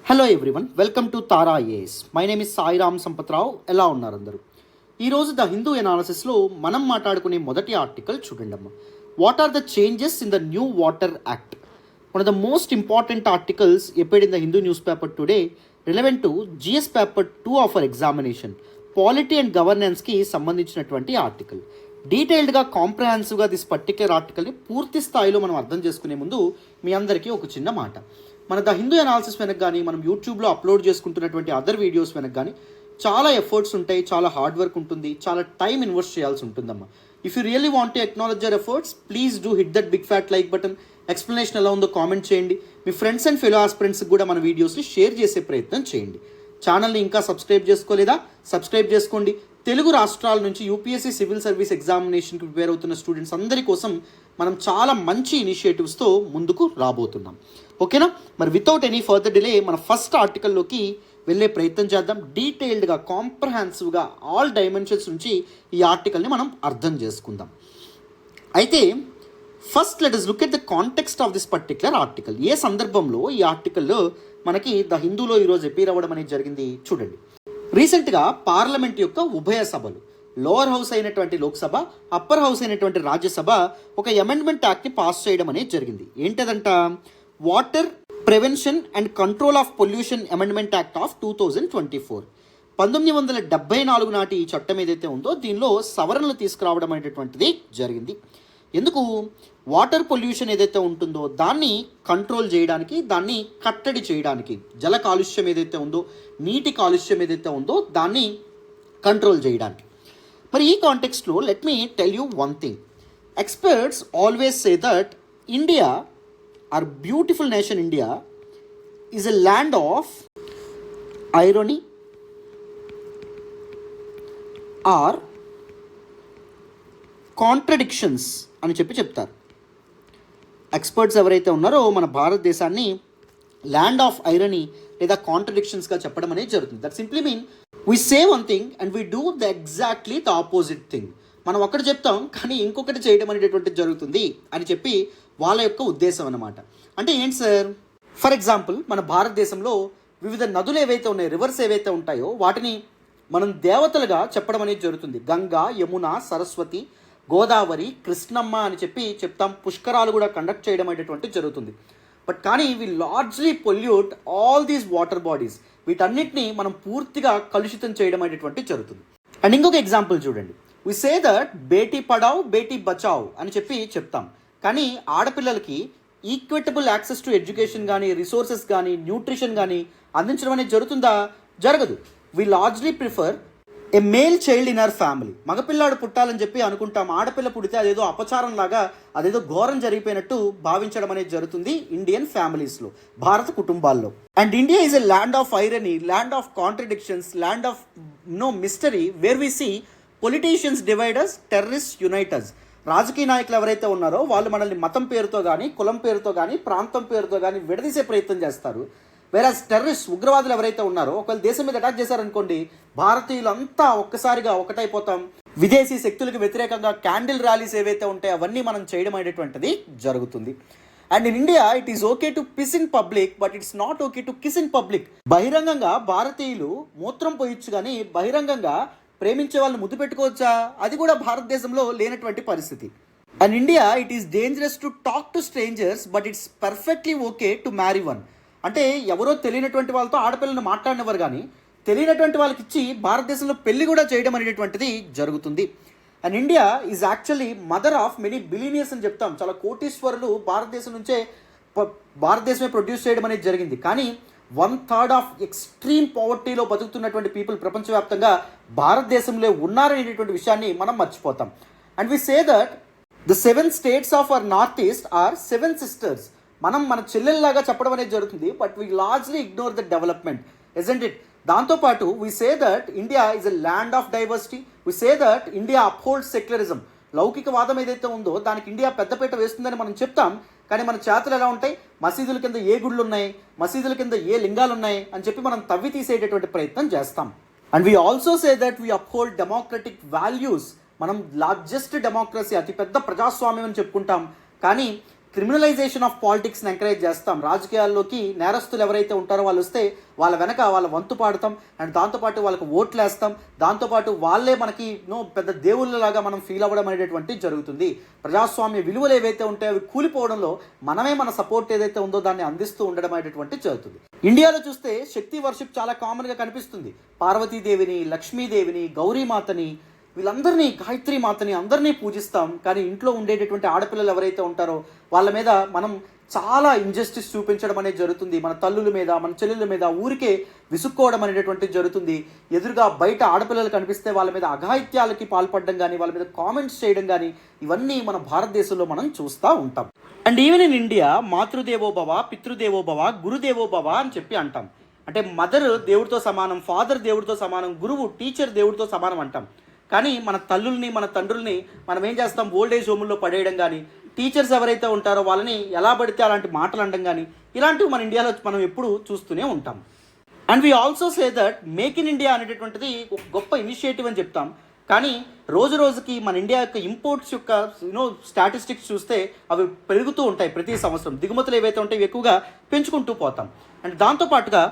Hello everyone, welcome to Tara IAS. My name is Sairam Sampath Rao. ఎలా ఉన్నారు అందరూ? ఈరోజు ద హిందూ ఎనాలిసిస్లో మనం మాట్లాడుకునే మొదటి ఆర్టికల్ చూడండి అమ్మ. What are the changes in the new water act? One of the most important articles appeared in the Hindu newspaper today relevant to GS paper 2 of our examination, polity and గవర్నెన్స్కి సంబంధించినటువంటి article. డీటెయిల్డ్గా కాంప్రహెన్సివ్గా this particular ఆర్టికల్ని పూర్తి స్థాయిలో మనం అర్థం చేసుకునే ముందు మీ అందరికీ ఒక చిన్న మాట. మన ద హిందూ అనాలిసిస్ వెనక కానీ మనం యూట్యూబ్లో అప్లోడ్ చేసుకుంటున్నటువంటి అదర్ వీడియోస్ వెనక కానీ చాలా ఎఫర్ట్స్ ఉంటాయి, చాలా హార్డ్ వర్క్ ఉంటుంది, చాలా టైం ఇన్వెస్ట్ చేయాల్సి ఉంటుందమ్మా. If you really want to acknowledge your efforts, please do hit that big fat like button. Explanation ఎలా ఉందో కామెంట్ చేయండి. మీ ఫ్రెండ్స్ అండ్ ఫెలో ఆస్పిరెంట్స్కి కూడా మన వీడియోస్ని షేర్ చేసే ప్రయత్నం చేయండి. ఛానల్ని ఇంకా సబ్స్క్రైబ్ చేసుకోలేదా? సబ్స్క్రైబ్ చేసుకోండి. తెలుగు రాష్ట్రాల నుంచి యూపీఎస్సీ సివిల్ సర్వీస్ ఎగ్జామినేషన్కి ప్రిపేర్ అవుతున్న స్టూడెంట్స్ అందరి కోసం మనం చాలా మంచి ఇనిషియేటివ్స్తో ముందుకు రాబోతున్నాం. ఓకేనా? మరి వితౌట్ ఎనీ ఫర్దర్ డిలే మన ఫస్ట్ ఆర్టికల్లోకి వెళ్ళే ప్రయత్నం చేద్దాం. డీటెయిల్డ్గా కాంప్రహెన్సివ్గా ఆల్ డైమెన్షన్స్ నుంచి ఈ ఆర్టికల్ని మనం అర్థం చేసుకుందాం. అయితే first let us look at the context of this particular article. ఏ సందర్భంలో ఈ ఆర్టికల్లో మనకి ద హిందూలో ఈరోజు అపీర్ అవ్వడం అనేది జరిగింది చూడండి. రీసెంట్గా పార్లమెంట్ యొక్క ఉభయ సభలు, లోవర్ హౌస్ అయినటువంటి లోక్సభ, అప్పర్ హౌస్ అయినటువంటి రాజ్యసభ ఒక అమెండ్మెంట్ యాక్ట్ని పాస్ చేయడం అనేది జరిగింది. ఏంటదంట? Water prevention and control of pollution amendment act of 2024. 1974 నాటి ఈ చట్టం ఏదైతే ఉందో దీనిలో సవరణలు తీసుకురావడం అనేటటువంటిది జరిగింది. ఎందుకు? వాటర్ పొల్యూషన్ ఏదైతే ఉంటుందో దాన్ని కంట్రోల్ చేయడానికి, దాన్ని కట్టడి చేయడానికి, జల కాలుష్యం ఏదైతే ఉందో, నీటి కాలుష్యం ఏదైతే ఉందో దాన్ని కంట్రోల్ చేయడానికి. మరి ఈ కాంటెక్స్ట్లో let me tell you one thing. Experts always say that India, our beautiful nation India, is a land of irony or contradictions అని చెప్తారు. ఎక్స్పర్ట్స్ ఎవరైతే ఉన్నారో మన భారతదేశాన్ని ల్యాండ్ ఆఫ్ ఐరనీ లేదా కాంట్రడిక్షన్స్గా చెప్పడం అనేది జరుగుతుంది. That simply mean we say one thing and we do the exactly the opposite thing. మనం ఒకటి చెప్తాం కానీ ఇంకొకటి చేయడం అనేటటువంటిది జరుగుతుంది అని చెప్పి వాళ్ళ యొక్క ఉద్దేశం అన్నమాట. అంటే ఏంటి సార్? ఫర్ ఎగ్జాంపుల్, మన భారతదేశంలో వివిధ నదులు ఏవైతే ఉన్నాయో, రివర్స్ ఏవైతే ఉంటాయో వాటిని మనం దేవతలుగా చెప్పడం అనేది జరుగుతుంది. గంగా, యమున, సరస్వతి, గోదావరి, కృష్ణమ్మ అని చెప్తాం. పుష్కరాలు కూడా కండక్ట్ చేయడం అనేటువంటి జరుగుతుంది. బట్ కానీ we largely pollute all these water bodies. వీటన్నిటిని మనం పూర్తిగా కలుషితం చేయడం అనేటువంటి జరుగుతుంది. అండ్ ఇంకొక ఎగ్జాంపుల్ చూడండి. We say that Beti Padhao Beti Bachao అని చెప్తాం. కానీ ఆడపిల్లలకి ఈక్విటబుల్ యాక్సెస్ టు ఎడ్యుకేషన్ కానీ, రిసోర్సెస్ కానీ, న్యూట్రిషన్ కానీ అందించడం అనేది జరుగుతుందా? జరగదు. We largely prefer a male child in our family. మగపిల్లాడు పుట్టాలని చెప్పి అనుకుంటాం. ఆడపిల్ల పుడితే అదేదో అపచారం లాగా, అదేదో ఘోరం జరిగిపోయినట్టు భావించడం అనేది జరుగుతుంది ఇండియన్ ఫ్యామిలీస్లో, భారత కుటుంబాల్లో. And India is a land of irony, land of contradictions, land of no mystery, where we see politicians dividers, terrorist uniters. రాజకీయ నాయకులు ఎవరైతే ఉన్నారో వాళ్ళు మనల్ని మతం పేరుతో కానీ, కులం పేరుతో కానీ, ప్రాంతం పేరుతో కానీ విడదీసే ప్రయత్నం చేస్తారు. వేరాజ్ టెర్రరిస్ట్, ఉగ్రవాదులు ఎవరైతే ఉన్నారో ఒకవేళ దేశం మీద అటాక్ చేశారనుకోండి, భారతీయులంతా ఒక్కసారిగా ఒకటైపోతాం. విదేశీ శక్తులకు వ్యతిరేకంగా క్యాండిల్ ర్యాలీస్ ఏవైతే ఉంటాయో అవన్నీ మనం చేయడం అనేటువంటిది జరుగుతుంది. And in India it is okay to piss in public, but it's not okay to kiss in public. బహిరంగంగా భారతీయులు మూత్రం పోయొచ్చు కానీ బహిరంగంగా ప్రేమించే వాళ్ళని ముద్దు పెట్టుకోవచ్చా? అది కూడా భారతదేశంలో లేనటువంటి పరిస్థితి. And India it is dangerous to talk to strangers, but it's perfectly okay to marry one. అంటే ఎవరో తెలియనటువంటి వాళ్ళతో ఆడపిల్లను మాట్లాడినవారు కానీ తెలియనటువంటి వాళ్ళకి ఇచ్చి భారతదేశంలో పెళ్లి కూడా చేయడం అనేటువంటిది జరుగుతుంది. And India is actually mother of many billionaires అని చెప్తాం. చాలా కోటీశ్వరులు భారతదేశమే ప్రొడ్యూస్ చేయడం అనేది జరిగింది. కానీ 1/3 ఆఫ్ ఎక్స్ట్రీమ్ పావర్టీలో బతుకుతున్నటువంటి పీపుల్ ప్రపంచవ్యాప్తంగా భారతదేశంలో ఉన్నారనేటువంటి విషయాన్ని మనం మర్చిపోతాం. And we say that the 7 states of our North East are 7 sisters. మనం మన చెల్లెల్లాగా చెప్పడం అనేది జరుగుతుంది. But we largely ignore the development, isn't it? దాంతోపాటు we say that India is a land of diversity. We say that India upholds secularism. లౌకికవాదం ఏదైతే ఉందో దానికి ఇండియా పెద్దపీట వేస్తుందని మనం చెప్తాం. కానీ మన చేతులు ఎలా ఉంటాయి? మసీదుల కింద ఏ గుళ్ళు ఉన్నాయి, మసీదుల కింద ఏ లింగాలు ఉన్నాయి అని చెప్పి మనం తవ్వి తీసేటటువంటి ప్రయత్నం చేస్తాం. And we also say that we uphold democratic values. మనం లార్జెస్ట్ డెమోక్రసీ, అతిపెద్ద ప్రజాస్వామ్యం అని చెప్పుకుంటాం. కానీ క్రిమినలైజేషన్ ఆఫ్ పాలిటిక్స్ని ఎంకరేజ్ చేస్తాం. రాజకీయాల్లోకి నేరస్తులు ఎవరైతే ఉంటారో వాళ్ళు వస్తే వాళ్ళ వెనక వాళ్ళ వంతు పాడతాం, అండ్ దాంతోపాటు వాళ్ళకి ఓట్లు వేస్తాం, దాంతోపాటు వాళ్ళే మనకి పెద్ద దేవుళ్ళలాగా మనం ఫీల్ అవ్వడం అనేటటువంటి జరుగుతుంది. ప్రజాస్వామ్య విలువలు ఏవైతే ఉంటాయో అవి కూలిపోవడంలో మనమే మన సపోర్ట్ ఏదైతే ఉందో దాన్ని అందిస్తూ ఉండడం అనేటటువంటి జరుగుతుంది. ఇండియాలో చూస్తే శక్తి వర్షిప్ చాలా కామన్గా కనిపిస్తుంది. పార్వతీదేవిని, లక్ష్మీదేవిని, గౌరీమాతని, వీళ్ళందరినీ, గాయత్రి మాతని అందరినీ పూజిస్తాం. కానీ ఇంట్లో ఉండేటటువంటి ఆడపిల్లలు ఎవరైతే ఉంటారో వాళ్ళ మీద మనం చాలా ఇంజస్టిస్ చూపించడం అనేది జరుగుతుంది. మన తల్లుల మీద, మన చెల్లెళ్ళ మీద ఊరికే విసుక్కోవడం అనేటటువంటి జరుగుతుంది. ఎదురుగా బయట ఆడపిల్లలు కనిపిస్తే వాళ్ళ మీద అఘాయిత్యాలకి పాల్పడడం కానీ, వాళ్ళ మీద కామెంట్స్ చేయడం కానీ, ఇవన్నీ మన భారతదేశంలో మనం చూస్తూ ఉంటాం. అండ్ ఈవెన్ ఇన్ ఇండియా మాతృదేవోభవ, పితృదేవోభవ, గురుదేవోభవ అని చెప్పి అంటాం. అంటే మదర్ దేవుడితో సమానం, ఫాదర్ దేవుడితో సమానం, గురువు, టీచర్ దేవుడితో సమానం అంటాం. కానీ మన తల్లుల్ని, మన తండ్రుల్ని మనం ఏం చేస్తాం, ఓల్డేజ్ హోముల్లో పడేయడం కానీ, టీచర్స్ ఎవరైతే ఉంటారో వాళ్ళని ఎలా పడితే అలాంటి మాటలు అనడం కానీ, ఇలాంటివి మన ఇండియాలో మనం ఎప్పుడు చూస్తూనే ఉంటాం. And we also say that make in India అనేటటువంటిది ఒక గొప్ప ఇనిషియేటివ్ అని చెప్తాం. కానీ రోజు రోజుకి మన ఇండియా యొక్క ఇంపోర్ట్స్ యొక్క స్టాటిస్టిక్స్ చూస్తే అవి పెరుగుతూ ఉంటాయి. ప్రతి సంవత్సరం దిగుమతులు ఏవైతే ఉంటాయో ఎక్కువగా పెంచుకుంటూ పోతాం. అండ్ దాంతోపాటుగా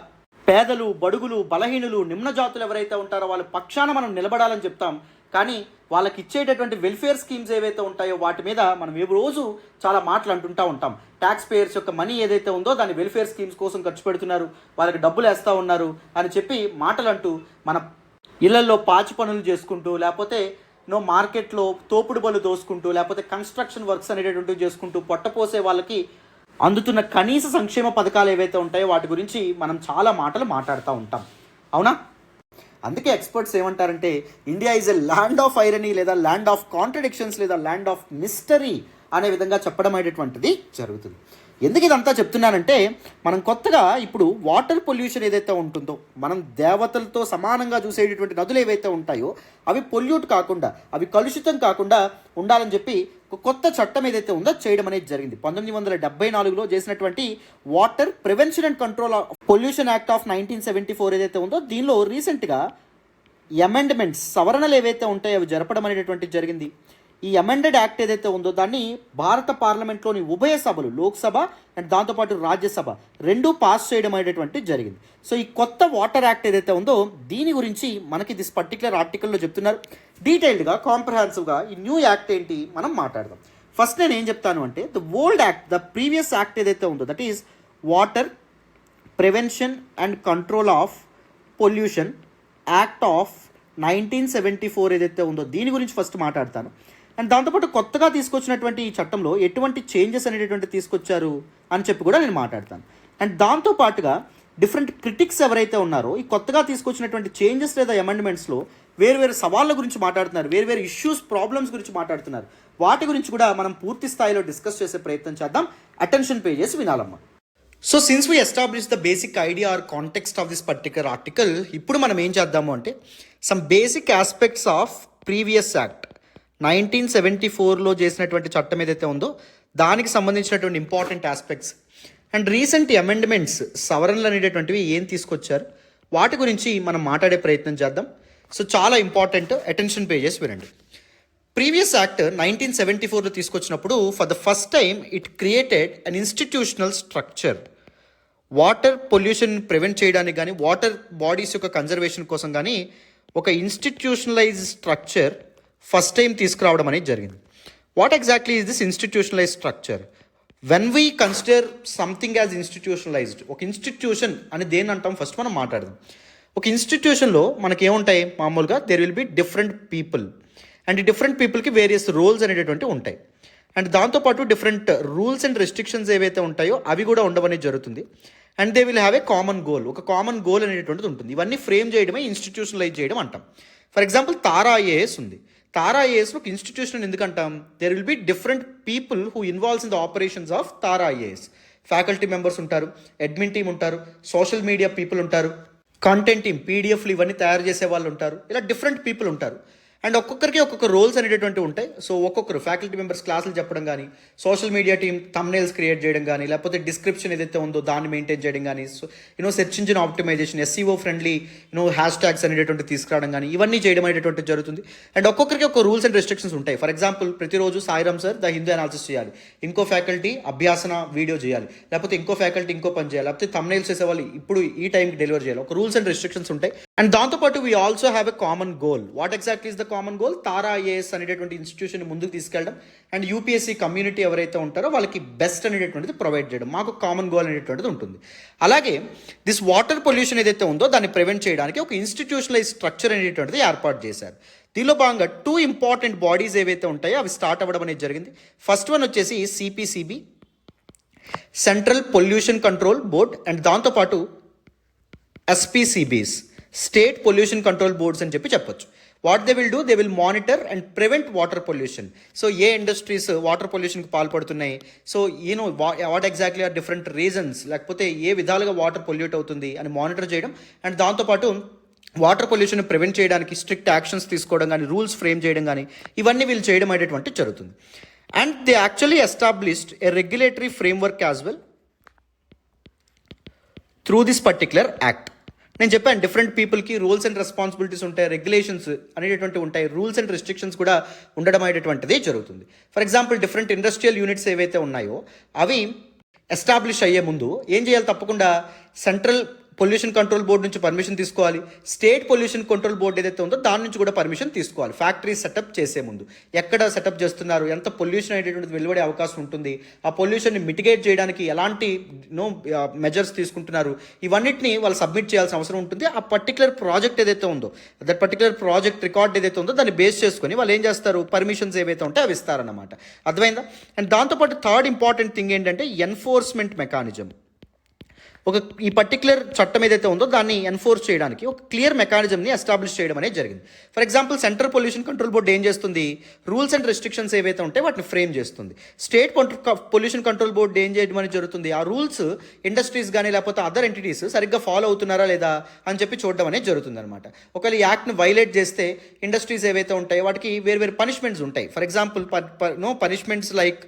పేదలు, బడుగులు, బలహీనులు, నిమ్న జాతులు ఎవరైతే ఉంటారో వాళ్ళ పక్షాన మనం నిలబడాలని చెప్తాం. కానీ వాళ్ళకి ఇచ్చేటటువంటి వెల్ఫేర్ స్కీమ్స్ ఏవైతే ఉంటాయో వాటి మీద మనం ఏ రోజు చాలా మాటలు అంటుంటూ ఉంటాం. ట్యాక్స్ పేయర్స్ యొక్క మనీ ఏదైతే ఉందో దాన్ని వెల్ఫేర్ స్కీమ్స్ కోసం ఖర్చు పెడుతున్నారు, వాళ్ళకి డబ్బులు వేస్తూ ఉన్నారు అని చెప్పి మాటలు అంటూ మన ఇళ్లలో పాచి పనులు చేసుకుంటూ, లేకపోతే మార్కెట్లో తోపుడు బలు దోసుకుంటూ, లేకపోతే కన్స్ట్రక్షన్ వర్క్స్ అనేటటువంటివి చేసుకుంటూ పొట్టపోసే వాళ్ళకి అందుతున్న కనీస సంక్షేమ పథకాలు ఏవైతే ఉంటాయో వాటి గురించి మనం చాలా మాటలు మాట్లాడుతూ ఉంటాం. అవునా? అందుకే ఎక్స్పర్ట్స్ ఏమంటారంటే India is a land of irony, లేదా ల్యాండ్ ఆఫ్ కాంట్రడిక్షన్స్, లేదా ల్యాండ్ ఆఫ్ మిస్టరీ అనే విధంగా చెప్పడం అనేటటువంటిది జరుగుతుంది. ఎందుకు ఇదంతా చెప్తున్నానంటే మనం కొత్తగా ఇప్పుడు వాటర్ పొల్యూషన్ ఏదైతే ఉంటుందో, మనం దేవతలతో సమానంగా చూసేటటువంటి నదులు ఏవైతే ఉంటాయో అవి పొల్యూట్ కాకుండా, అవి కలుషితం కాకుండా ఉండాలని చెప్పి ఒక కొత్త చట్టం ఏదైతే ఉందో చేయడం అనేది జరిగింది. 1974లో చేసినటువంటి water prevention and control pollution act of 1974 ఏదైతే ఉందో దీనిలో రీసెంట్గా అమెండ్మెంట్స్, సవరణలు ఏవైతే ఉంటాయో అవి జరపడం అనేటటువంటి జరిగింది. ఈ అమెండెడ్ యాక్ట్ ఏదైతే ఉందో దాన్ని భారత పార్లమెంట్లోని ఉభయ సభలు, లోక్సభ అండ్ దాంతోపాటు రాజ్యసభ రెండూ పాస్ చేయడం అనేటటువంటి జరిగింది. సో ఈ కొత్త వాటర్ యాక్ట్ ఏదైతే ఉందో దీని గురించి మనకి దిస్ పర్టికులర్ ఆర్టికల్లో చెప్తున్నారు. డీటెయిల్డ్గా, కాంప్రహెన్సివ్గా ఈ న్యూ యాక్ట్ ఏంటి మనం మాట్లాడదాం. ఫస్ట్ నేను ఏం చెప్తాను అంటే the old act, the previous act ఏదైతే ఉందో that is water prevention and control of pollution act of 1974 ఏదైతే ఉందో దీని గురించి ఫస్ట్ మాట్లాడతాను. అండ్ దాంతోపాటు కొత్తగా తీసుకొచ్చినటువంటి ఈ చట్టంలో ఎటువంటి చేంజెస్ అనేటటువంటి తీసుకొచ్చారు అని చెప్పి కూడా నేను మాట్లాడతాను. అండ్ దాంతోపాటుగా డిఫరెంట్ క్రిటిక్స్ ఎవరైతే ఉన్నారో ఈ కొత్తగా తీసుకొచ్చినటువంటి చేంజెస్ లేదా అమెండ్మెంట్స్లో వేరు సవాళ్ళ గురించి మాట్లాడుతున్నారు, వేరు ఇష్యూస్, ప్రాబ్లమ్స్ గురించి మాట్లాడుతున్నారు. వాటి గురించి కూడా మనం పూర్తి స్థాయిలో డిస్కస్ చేసే ప్రయత్నం చేద్దాం. అటెన్షన్ పే చేసి వినాలమ్మా. So since we establish the basic idea or context of this particular article, ఇప్పుడు మనం ఏం చేద్దాము అంటే some basic aspects of previous act 1974లో చేసినటువంటి చట్టం ఏదైతే ఉందో దానికి సంబంధించినటువంటి important aspects and recent amendments, సవరణలు అనేటటువంటివి ఏం తీసుకొచ్చారు వాటి గురించి మనం మాట్లాడే ప్రయత్నం చేద్దాం. సో చాలా ఇంపార్టెంట్, అటెన్షన్ పే చేసి వినండి. ప్రీవియస్ యాక్ట్ 1974లో తీసుకొచ్చినప్పుడు for the first time it created an institutional structure. Water pollution prevent చేయడానికి కానీ, వాటర్ బాడీస్ యొక్క కన్జర్వేషన్ కోసం కానీ ఒక ఇన్స్టిట్యూషనలైజ్ స్ట్రక్చర్ ఫస్ట్ టైం తీసుకురావడం అనేది జరిగింది. What exactly is this institutionalise structure? When we consider something as institutionalised, ఒక ఇన్స్టిట్యూషన్ అని దేని అంటాం ఫస్ట్ మనం మాట్లాడదాం. ఒక ఇన్స్టిట్యూషన్లో మనకి ఏముంటాయి, మామూలుగా there will be different people and ఈ డిఫరెంట్ పీపుల్కి వేరియస్ రోల్స్ అనేటటువంటి ఉంటాయి. అండ్ దాంతోపాటు డిఫరెంట్ రూల్స్ అండ్ రెస్ట్రిక్షన్స్ ఏవైతే ఉంటాయో అవి కూడా ఉండవనేది జరుగుతుంది. And they will have a common goal, ఒక కామన్ గోల్ అనేటువంటిది ఉంటుంది. ఇవన్నీ ఫ్రేమ్ చేయడమే ఇన్స్టిట్యూషనలైజ్ చేయడం అంటాం. ఫర్ ఎగ్జాంపుల్ తారా ఐఏఎస్ ఉంది. తారా ఐఏఎస్లో ఒక ఇన్స్టిట్యూషన్ ఎందుకంటాం? There will be different people who involves in the operations of Tara IAS. Faculty members ఉంటారు, అడ్మిన్ టీమ్ ఉంటారు, సోషల్ మీడియా పీపుల్ ఉంటారు, కంటెంట్ టీమ్, పీడిఎఫ్లు ఇవన్నీ తయారు చేసే వాళ్ళు ఉంటారు. ఇలా డిఫరెంట్ పీపుల్ ఉంటారు. అండ్ ఒక్కొక్కరికి ఒక్కొక్క రోల్స్ అనేటటువంటి ఉంటాయి. సో ఒక్కొక్కరు ఫ్యాకల్టీ మెంబర్స్ క్లాసులు చెప్పడం కానీ, social media team thumbnails create చేయడం కానీ, లేకపోతే డిస్క్రిప్షన్ ఏదైతే ఉందో దాన్ని మెయింటైన్ చేయడం కానీ, so search engine optimization, SEO friendly hashtags అనేటటువంటి తీసుకురావడం కానీ, ఇవన్నీ చేయడం అనేటటువంటి జరుగుతుంది. అండ్ ఒక్కొక్కరికి ఒక రూల్స్ అండ్ రెస్ట్రిక్షన్స్ ఉంటాయి. ఫర్ ఎగ్జాంపుల్ ప్రతిరోజు Sairam sir the Hindu analysis చేయాలి, ఇంకో ఫ్యాకల్టీ అభ్యాసన వీడియో చేయాలి, లేకపోతే ఇంకో ఫ్యాకల్టీ ఇంకో పని చేయాలి, లేకపోతే థంబ్నెయిల్స్ చేసేవాళ్ళు ఇప్పుడు ఈ టైంకి డెలివర్ చేయాలి. ఒక రూల్స్ అండ్ రెస్ట్రిక్షన్స్ ఉంటాయి. అండ్ దాంతోపాటు we also have a common goal. What exactly is the common goal? Tara IAS అనేటటువంటి ఇన్స్టిట్యూషన్ ముందుకు తీసుకెళ్ళడం అండ్ యూపీఎస్సీ కమ్యూనిటీ ఎవరైతే ఉంటారో వాళ్ళకి బెస్ట్ అనేటటువంటిది ప్రొవైడ్ చేయడం. మాకు కామన్ గోల్ అనేటువంటిది ఉంటుంది. అలాగే దిస్ వాటర్ పొల్యూషన్ ఏదైతే ఉందో దాన్ని ప్రివెంట్ చేయడానికి ఒక ఇన్స్టిట్యూషనలైజ్ స్ట్రక్చర్ అనేటువంటిది ఏర్పాటు చేశారు. దీనిలో భాగంగా 2 ఇంపార్టెంట్ బాడీస్ ఏవైతే ఉంటాయో అవి స్టార్ట్ అవ్వడం అనేది జరిగింది. ఫస్ట్ వన్ వచ్చేసి CPCB, Central Pollution Control Board, and దాంతోపాటు SPCBs, State pollution control Boards అని చెప్పొచ్చు. What they will do, they will monitor and prevent water pollution. So ఏ ఇండస్ట్రీస్ వాటర్ పొల్యూషన్కి పాల్పడుతున్నాయి, so what exactly are different reasons, లేకపోతే ఏ విధాలుగా water pollute అవుతుంది అని మానిటర్ చేయడం, అండ్ దాంతోపాటు వాటర్ పొల్యూషన్ ప్రివెంట్ చేయడానికి స్ట్రిక్ట్ యాక్షన్స్ తీసుకోవడం కానీ, రూల్స్ ఫ్రేమ్ చేయడం కానీ, ఇవన్నీ వీళ్ళు చేయడం అనేటువంటి జరుగుతుంది. And they actually established a regulatory framework as well through this particular act. నేను చెప్పాను డిఫరెంట్ పీపుల్కి రూల్స్ అండ్ రెస్పాన్సిబిలిటీస్ ఉంటాయి, రెగ్యులేషన్స్ అనేటటువంటి ఉంటాయి, రూల్స్ అండ్ రెస్ట్రిక్షన్స్ కూడా ఉండడం అనేటువంటిది జరుగుతుంది. For example different industrial units ఏవైతే ఉన్నాయో అవి ఎస్టాబ్లిష్ అయ్యే ముందు ఏం చేయాలి, తప్పకుండా సెంట్రల్ పొల్యూషన్ కంట్రోల్ బోర్డు నుంచి పర్మిషన్ తీసుకోవాలి, స్టేట్ పొల్యూషన్ కంట్రోల్ బోర్డు ఏదైతే ఉందో దాని నుంచి కూడా పర్మిషన్ తీసుకోవాలి. ఫ్యాక్టరీ సెటప్ చేసే ముందు ఎక్కడ సెటప్ చేస్తున్నారు, ఎంత పొల్యూషన్ అనేటువంటిది వెలువడే అవకాశం ఉంటుంది, ఆ పొల్యూషన్ని మిటిగేట్ చేయడానికి ఎలాంటి మెజర్స్ తీసుకుంటున్నారు, ఇవన్నిటిని వాళ్ళు సబ్మిట్ చేయాల్సిన అవసరం ఉంటుంది. ఆ పర్టికులర్ ప్రాజెక్ట్ ఏదైతే ఉందో, దట్ పర్టికులర్ ప్రాజెక్ట్ రికార్డ్ ఏదైతే ఉందో దాన్ని బేస్ చేసుకొని వాళ్ళు ఏం చేస్తారు, పర్మిషన్స్ ఏవైతే ఉంటే అవి ఇస్తారన్నమాట. అర్థమైందా? అండ్ దాంతోపాటు థర్డ్ ఇంపార్టెంట్ థింగ్ ఏంటంటే ఎన్ఫోర్స్మెంట్ మెకానిజం. ఈ పర్టికులర్ చట్టం ఏదైతే ఉందో దాన్ని ఎన్ఫోర్స్ చేయడానికి ఒక క్లియర్ మెకానిజంని ఎస్టాబ్లిష్ చేయడం అనేది జరిగింది. For example central Pollution control board ఏం చేస్తుంది, రూల్స్ అండ్ రెస్ట్రిక్షన్స్ ఏవైతే ఉంటాయో వాటిని ఫ్రేమ్ చేస్తుంది. స్టేట్ పొల్యూషన్ కంట్రోల్ బోర్డు ఏం చేయడం అనేది జరుగుతుంది, ఆ రూల్స్ ఇండస్ట్రీస్ కానీ లేకపోతే అదర్ ఎంటిటీస్ సరిగ్గా ఫాలో అవుతున్నారా లేదా అని చెప్పి చూడడం అనేది జరుగుతుంది అనమాట. ఒకవేళ ఈ యాక్ట్ని వైలేట్ చేస్తే ఇండస్ట్రీస్ ఏవైతే ఉంటాయో వాటికి వేరు పనిష్మెంట్స్ ఉంటాయి. For example punishments like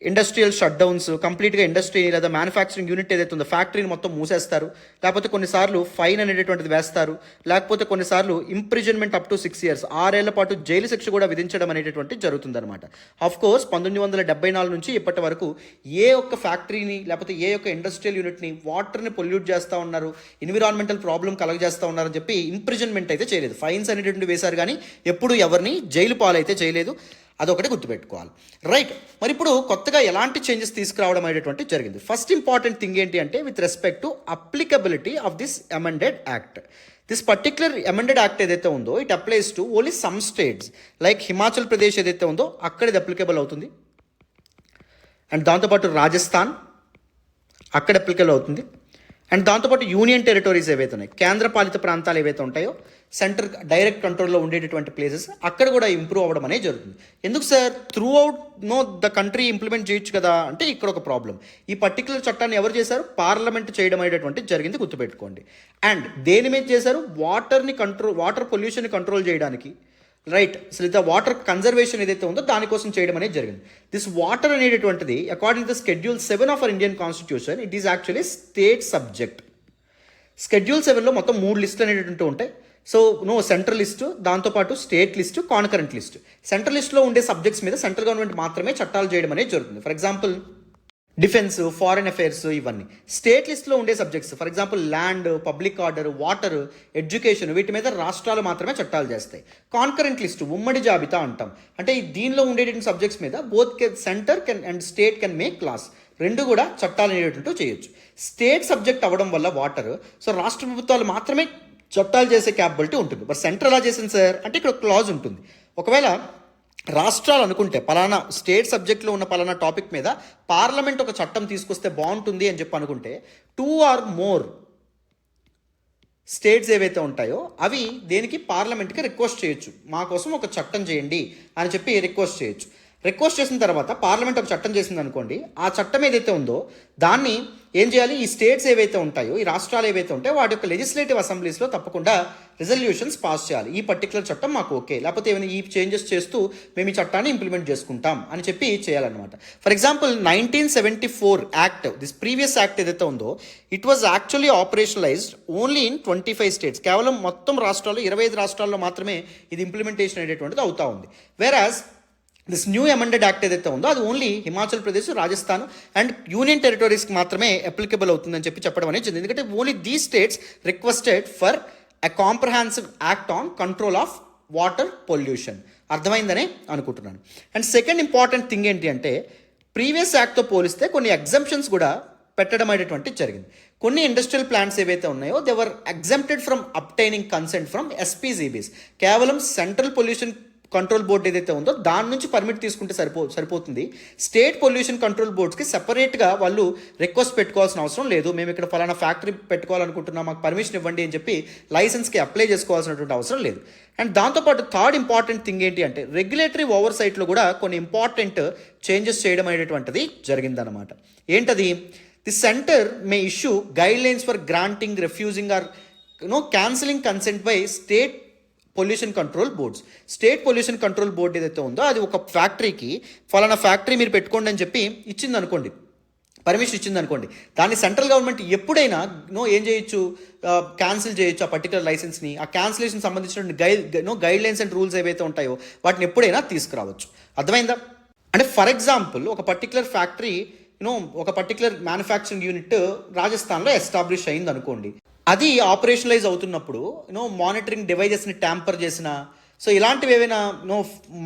industrial shut downs, కంప్లీట్గా ఇండస్ట్రీ లేదా మ్యానుఫ్యాక్చరింగ్ యూనిట్ ఏదైతే ఉందో ఫ్యాక్టరీని మొత్తం మూసేస్తారు, లేకపోతే కొన్నిసార్లు ఫైన్ అనేటటువంటిది వేస్తారు, లేకపోతే కొన్నిసార్లు ఇంప్రిజన్మెంట్ అప్ టు 6 years 6 ఏళ్ల పాటు జైలు శిక్ష కూడా విధించడం అనేటటువంటి జరుగుతుందన్నమాట. ఆఫ్ కోర్స్ 1974 నుంచి ఇప్పటి వరకు ఏ ఒక్క ఫ్యాక్టరీని లేకపోతే ఏ ఒక్క ఇండస్ట్రియల్ యూనిట్ని వాటర్ని పొల్యూట్ చేస్తూ ఉన్నారు, ఎన్విరాన్మెంటల్ ప్రాబ్లం కలగజేస్తూ ఉన్నారని చెప్పి ఇంప్రిజన్మెంట్ అయితే చేయలేదు, ఫైన్స్ అనేటువంటి వేశారు, కానీ ఎప్పుడు ఎవరిని జైలు పాలైతే చేయలేదు. అదొకటి గుర్తుపెట్టుకోవాలి, రైట్? మరి ఇప్పుడు కొత్తగా ఎలాంటి చేంజెస్ తీసుకురావడం అనేటువంటి జరిగింది. ఫస్ట్ ఇంపార్టెంట్ థింగ్ ఏంటి అంటే with respect to applicability of this amended act. This particular amended act ఏదైతే ఉందో it applies to only some states like Himachal Pradesh ఏదైతే ఉందో అక్కడ ఇది అప్లికబుల్ అవుతుంది, అండ్ దాంతోపాటు రాజస్థాన్ అక్కడ అప్లికబుల్ అవుతుంది, అండ్ దాంతోపాటు యూనియన్ టెరిటరీస్ ఏవైతే ఉన్నాయి, కేంద్రపాలిత ప్రాంతాలు ఏవైతే ఉంటాయో సెంటర్ డైరెక్ట్ కంట్రోల్లో ఉండేటటువంటి ప్లేసెస్ అక్కడ కూడా ఇంప్రూవ్ అవ్వడం అనేది జరుగుతుంది. ఎందుకు sir through out the country implement చేయొచ్చు కదా అంటే ఇక్కడ ఒక ప్రాబ్లం. ఈ పర్టికులర్ చట్టాన్ని ఎవరు చేశారు, పార్లమెంట్ చేయడం అనేటటువంటి జరిగింది, గుర్తుపెట్టుకోండి. అండ్ దేని మీద చేశారు, వాటర్ పొల్యూషన్ కంట్రోల్ చేయడానికి, రైట్? అసలు ద వాటర్ కన్జర్వేషన్ ఏదైతే ఉందో దానికోసం చేయడం అనేది జరిగింది. దిస్ వాటర్ అనేటటువంటిది according to Schedule 7 of our Indian constitution it is actually state subject. Schedule 7లో మొత్తం 3 లిస్టులు అనేటువంటి ఉంటాయి. సో సెంట్రల్ లిస్టు, దాంతోపాటు state list, concurrent list. Central లిస్టులో ఉండే సబ్జెక్ట్స్ మీద సెంట్రల్ గవర్నమెంట్ మాత్రమే చట్టాలు చేయడం అనేది జరుగుతుంది. For example defence, foreign affairs, ఇవన్నీ. స్టేట్ లిస్ట్లో ఉండే subjects for example land, public order, water, education, వీటి మీద రాష్ట్రాలు మాత్రమే చట్టాలు చేస్తాయి. కాన్కరెంట్ లిస్టు ఉమ్మడి జాబితా అంటాం, అంటే దీనిలో ఉండేటువంటి సబ్జెక్ట్స్ మీద both centre and state can make laws, రెండు కూడా చట్టాలు అనేటట్టు చేయొచ్చు. స్టేట్ సబ్జెక్ట్ అవ్వడం వల్ల వాటర్, సో రాష్ట్ర ప్రభుత్వాలు మాత్రమే చట్టాలు చేసే క్యాపబిలిటీ ఉంటుంది. బట్ సెంటర్ ఎలా చేసింది సార్ అంటే ఇక్కడ క్లాజ్ ఉంటుంది. ఒకవేళ రాష్ట్రాలు అనుకుంటే పలానా స్టేట్ సబ్జెక్ట్లో ఉన్న పలానా టాపిక్ మీద పార్లమెంట్ ఒక చట్టం తీసుకొస్తే బాగుంటుంది అని చెప్పి అనుకుంటే 2 or more స్టేట్స్ ఏవైతే ఉంటాయో అవి దేనికి పార్లమెంట్కి రిక్వెస్ట్ చేయొచ్చు, మా కోసం ఒక చట్టం చేయండి అని చెప్పి రిక్వెస్ట్ చేయొచ్చు. రిక్వెస్ట్ చేసిన తర్వాత పార్లమెంట్ ఒక చట్టం చేసింది అనుకోండి, ఆ చట్టం ఏదైతే ఉందో దాన్ని ఏం చేయాలి, ఈ స్టేట్స్ ఏవైతే ఉంటాయో, ఈ రాష్ట్రాలు ఏవైతే ఉంటాయో వాటి యొక్క లెజిస్లేటివ్ అసెంబ్లీస్లో తప్పకుండా రిజల్యూషన్స్ పాస్ చేయాలి. ఈ పర్టికులర్ చట్టం మాకు ఓకే, లేకపోతే ఏమైనా ఈ చేంజెస్ చేస్తూ మేము ఈ చట్టాన్ని ఇంప్లిమెంట్ చేసుకుంటాం అని చెప్పి చేయాలన్నమాట. For example 1974 act, this previous act ఏదైతే ఉందో it was actually ఆపరేషనలైజ్డ్ only in 25 states. కేవలం మొత్తం రాష్ట్రాల్లో 25 రాష్ట్రాల్లో మాత్రమే ఇది ఇంప్లిమెంటేషన్ అనేటువంటిది అవుతా ఉంది. Whereas this new amended act ఏదైతే ఉందో అది only Himachal Pradesh, Rajasthan and union టెరిటరీస్కి మాత్రమే అప్లికబుల్ అవుతుందని చెప్పడం అనేది జరిగింది. ఎందుకంటే only these states requested for a comprehensive act on control of water pollution. అర్థమైందనే అనుకుంటున్నాను. అండ్ సెకండ్ ఇంపార్టెంట్ థింగ్ ఏంటి అంటే, ప్రీవియస్ యాక్ట్తో పోలిస్తే కొన్ని ఎగ్జంప్షన్స్ కూడా పెట్టడం అనేటువంటిది జరిగింది. కొన్ని ఇండస్ట్రియల్ ప్లాంట్స్ ఏవైతే ఉన్నాయో they were exempted from obtaining consent from SPCBs. కేవలం సెంట్రల్ పొల్యూషన్ కంట్రోల్ బోర్డు ఏదైతే ఉందో దాని నుంచి పర్మిట్ తీసుకుంటే సరిపోతుంది. స్టేట్ పొల్యూషన్ కంట్రోల్ బోర్డ్స్కి సెపరేట్గా వాళ్ళు రిక్వెస్ట్ పెట్టుకోవాల్సిన అవసరం లేదు. మేము ఇక్కడ ఫలానా ఫ్యాక్టరీ పెట్టుకోవాలనుకుంటున్నాం, మాకు పర్మిషన్ ఇవ్వండి అని చెప్పి లైసెన్స్కి అప్లై చేసుకోవాల్సినటువంటి అవసరం లేదు. అండ్ దాంతోపాటు థర్డ్ ఇంపార్టెంట్ థింగ్ ఏంటి అంటే, రెగ్యులేటరీ ఓవర్ సైట్లో కూడా కొన్ని ఇంపార్టెంట్ చేంజెస్ చేయడం అనేటువంటిది జరిగిందనమాట. ఏంటది, the centre may issue guidelines for granting, refusing or cancelling consent by state pollution control boards. State pollution control board ఏదైతే ఉందో అది ఒక ఫ్యాక్టరీకి ఫలానా ఫ్యాక్టరీ మీరు పెట్టుకోండి అని చెప్పి ఇచ్చింది అనుకోండి, పర్మిషన్ ఇచ్చింది అనుకోండి, దాన్ని సెంట్రల్ గవర్నమెంట్ ఎప్పుడైనా ఏం చేయొచ్చు, క్యాన్సిల్ చేయొచ్చు ఆ పర్టికులర్ లైసెన్స్ని. ఆ క్యాన్సిలేషన్ సంబంధించిన గైడ్ లైన్స్ అండ్ రూల్స్ ఏవైతే ఉంటాయో వాటిని ఎప్పుడైనా తీసుకురావచ్చు. అర్థమైందా? అంటే ఫర్ ఎగ్జాంపుల్ ఒక పర్టికులర్ ఫ్యాక్టరీ ఒక పర్టికులర్ మ్యానుఫ్యాక్చరింగ్ యూనిట్ రాజస్థాన్లో ఎస్టాబ్లిష్ అయింది అనుకోండి. అది ఆపరేషనలైజ్ అవుతున్నప్పుడు మానిటరింగ్ డివైజెస్ని ట్యాంపర్ చేసిన, సో ఇలాంటివి ఏవైనా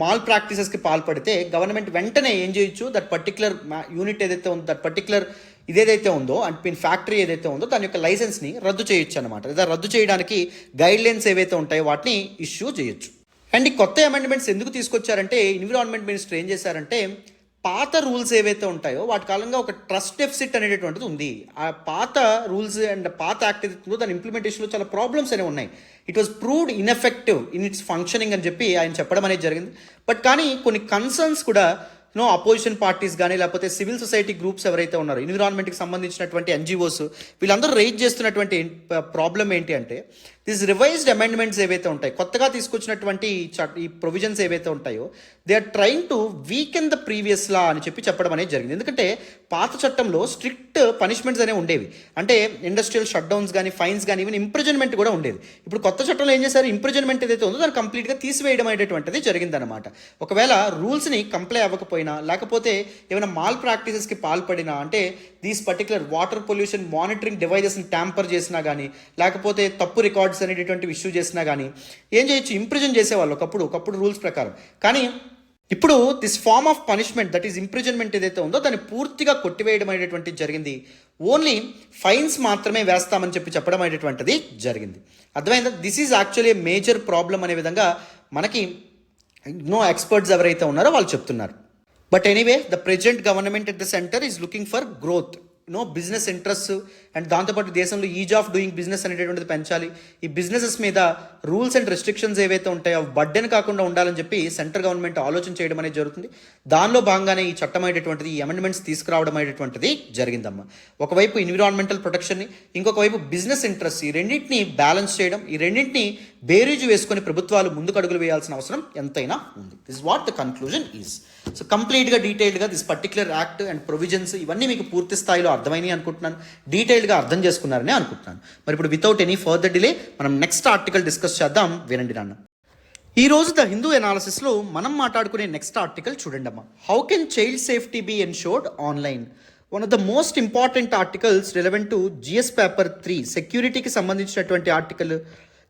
మాల్ ప్రాక్టీసెస్కి పాల్పడితే గవర్నమెంట్ వెంటనే ఏం చేయొచ్చు, దట్ పర్టికులర్ యూనిట్ ఏదైతే ఉందో, దట్ పర్టికులర్ ఇదేదైతే ఉందో అంటే ఫ్యాక్టరీ ఏదైతే ఉందో దాని యొక్క లైసెన్స్ని రద్దు చేయొచ్చు అనమాట. లేదా రద్దు చేయడానికి గైడ్ లైన్స్ ఏవైతే ఉంటాయో వాటిని ఇష్యూ చేయొచ్చు. అండ్ ఈ కొత్త అమెండ్మెంట్స్ ఎందుకు తీసుకొచ్చారంటే, ఎన్విరాన్మెంట్ మినిస్టర్ ఏం చేశారంటే, పాత రూల్స్ ఏవైతే ఉంటాయో వాటి కాలంగా ఒక ట్రస్ట్ డెఫిసిట్ అనేటటువంటిది ఉంది. ఆ పాత రూల్స్ అండ్ పాత యాక్ట్ ఏదైతే ఉందో దాని ఇంప్లిమెంటేషన్లో చాలా ప్రాబ్లమ్స్ అనేవి ఉన్నాయి. It was proved ineffective in it's functioning అని చెప్పి ఆయన చెప్పడం అనేది జరిగింది. బట్ కానీ కొన్ని కన్సర్న్స్ కూడా అపోజిషన్ పార్టీస్ కానీ లేకపోతే సివిల్ సొసైటీ గ్రూప్స్ ఎవరైతే ఉన్నారో, ఎన్విరాన్మెంట్కి సంబంధించినటువంటి ఎన్జిఓస్, వీళ్ళందరూ రైజ్ చేస్తున్నటువంటి ప్రాబ్లం ఏంటి అంటే, దిస్ రివైజ్డ్ అమెండ్మెంట్స్ ఏవైతే ఉంటాయి, కొత్తగా తీసుకొచ్చినటువంటి ఈ ప్రొవిజన్స్ ఏవైతే ఉంటాయో they are trying to weaken the previous law అని చెప్పడం అనేది జరిగింది. ఎందుకంటే పాత చట్టంలో స్ట్రిక్ట్ పనిష్మెంట్స్ అనేవి ఉండేవి. అంటే ఇండస్ట్రియల్ షట్ డౌన్స్ కానీ, ఫైన్స్ కానీ, ఈవెన్ ఇంప్రిజన్మెంట్ కూడా ఉండేది. ఇప్పుడు కొత్త చట్టంలో ఏం చేశారు, ఇంప్రిజన్మెంట్ ఏదైతే ఉందో దాన్ని కంప్లీట్గా తీసివేయడం అనేటువంటిది జరిగిందనమాట. ఒకవేళ రూల్స్ని కంప్లై అవ్వకపోయినా, లేకపోతే ఏమైనా మాల్ ప్రాక్టీసెస్కి పాల్పడినా, అంటే these particular water pollution monitoring డివైజెస్ని ట్యాంపర్ చేసినా కానీ, లేకపోతే తప్పు రికార్డ్స్ అనేటటువంటి ఇష్యూ చేసినా కానీ ఏం చేయొచ్చు, ఇంప్రిజన్ చేసేవాళ్ళు ఒకప్పుడు రూల్స్ ప్రకారం. కానీ ఇప్పుడు this form of punishment, that is imprisonment ఏదైతే ఉందో దాన్ని పూర్తిగా కొట్టివేయడం అనేటువంటిది జరిగింది. ఓన్లీ ఫైన్స్ మాత్రమే వేస్తామని చెప్పడం అనేటువంటిది జరిగింది. అర్థమైందా? This is actually major problem అనే విధంగా మనకి ఎక్స్పర్ట్స్ ఎవరైతే ఉన్నారో వాళ్ళు చెప్తున్నారు. But anyway, the present government at the centre is looking for growth, business interest and దాంతోపాటు దేశంలో ఈజ్ ఆఫ్ డూయింగ్ బిజినెస్ అనేటువంటిది పెంచాలి. ఈ బిజినెసెస్ మీద రూల్స్ అండ్ రెస్ట్రిక్షన్స్ ఏవైతే ఉంటాయో అవి బర్డెన్ కాకుండా ఉండాలని చెప్పి సెంట్రల్ గవర్నమెంట్ ఆలోచన చేయడం అనేది జరుగుతుంది. దానిలో భాగంగానే ఈ చట్టం అనేటువంటిది, ఈ అమెండ్మెంట్స్ తీసుకురావడం అనేటువంటిది జరిగిందమ్మా. ఒకవైపు ఎన్విరాన్మెంటల్ ప్రొటెక్షన్ని, ఇంకొక వైపు బిజినెస్ ఇంట్రెస్ట్, ఈ రెండింటిని బ్యాలెన్స్ చేయడం, ఈ రెండింటిని బేరీజు వేసుకొని ప్రభుత్వాలు ముందుకు అడుగులు వేయాల్సిన అవసరం ఎంతైనా ఉంది. This what the conclusion is. So కంప్లీట్గా డీటెయిల్డ్గా this particular act and provisions ఇవన్నీ మీకు పూర్తి స్థాయిలో అర్థమైనాయి అనుకుంటున్నాను, డీటెయిల్డ్గా అర్థం చేసుకున్నారని అనుకుంటున్నాను. మరి ఇప్పుడు వితౌట్ ఎనీ ఫర్దర్ డిలే మనం నెక్స్ట్ ఆర్టికల్ డిస్కస్ చేద్దాం. వినండి నాన్న. ఈ రోజు ద హిందూ ఎనాలిసిస్లో మనం మాట్లాడుకునే నెక్స్ట్ ఆర్టికల్ చూడండి అమ్మా. How can child safety be ensured online? One of the most important articles relevant to GS paper 3 సెక్యూరిటీకి సంబంధించినటువంటి ఆర్టికల్,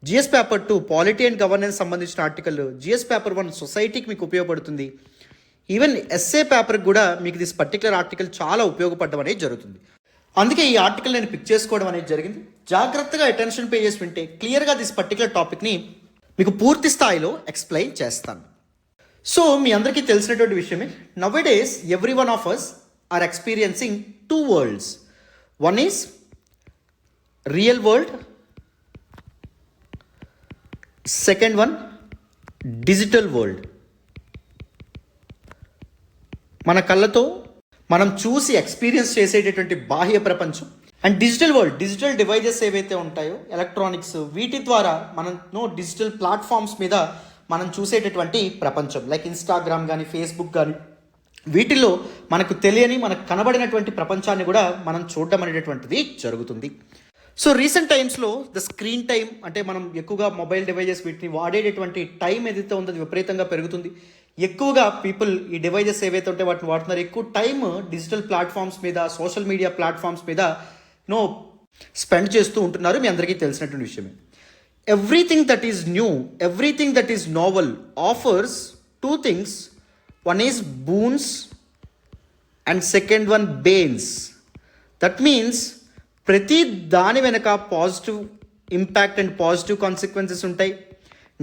GS paper 2 polity and governance సంబంధించిన ఆర్టికల్, జిఎస్ పేపర్ 1 సొసైటీకి మీకు ఉపయోగపడుతుంది. ఈవెన్ ఎస్ఏ పేపర్కి కూడా మీకు దిస్ పర్టికులర్ ఆర్టికల్ చాలా ఉపయోగపడడం అనేది జరుగుతుంది. అందుకే ఈ ఆర్టికల్ నేను పిక్ చేసుకోవడం అనేది జరిగింది. జాగ్రత్తగా అటెన్షన్ పే చేసి వింటే క్లియర్గా దిస్ పర్టికులర్ టాపిక్ని మీకు పూర్తి స్థాయిలో ఎక్స్ప్లెయిన్ చేస్తాను. సో మీ అందరికీ తెలిసినటువంటి విషయమే, nowadays every one of us are experiencing 2 worlds. One is real world, second one digital world. మన కళ్ళతో మనం చూసి ఎక్స్పీరియన్స్ చేసేటటువంటి బాహ్య ప్రపంచం and digital world, digital devices ఏవైతే ఉంటాయో ఎలక్ట్రానిక్స్, వీటి ద్వారా మనం డిజిటల్ ప్లాట్ఫామ్స్ మీద మనం చూసేటటువంటి ప్రపంచం లైక్ ఇన్స్టాగ్రామ్ కానీ ఫేస్బుక్ కానీ వీటిల్లో మనకు తెలియని మనకు కనబడినటువంటి ప్రపంచాన్ని కూడా మనం చూడడం అనేటటువంటిది జరుగుతుంది. సో రీసెంట్ టైమ్స్లో ద స్క్రీన్ టైం అంటే మనం ఎక్కువగా మొబైల్ డివైజెస్ వీటిని వాడేటటువంటి టైం ఏదైతే ఉందో అది విపరీతంగా పెరుగుతుంది. ఎక్కువగా పీపుల్ ఈ డివైజెస్ ఏవైతే ఉంటే వాటిని వాడుతున్నారు. ఎక్కువ టైం డిజిటల్ ప్లాట్ఫామ్స్ మీద, సోషల్ మీడియా ప్లాట్ఫామ్స్ మీద స్పెండ్ చేస్తూ ఉంటున్నారు. మీ అందరికీ తెలిసినటువంటి విషయమే. Everything that is new, everything that is novel offers two things. One is boons and second one banes. That means ప్రతి దాని వెనక positive impact and positive consequences ఉంటాయి,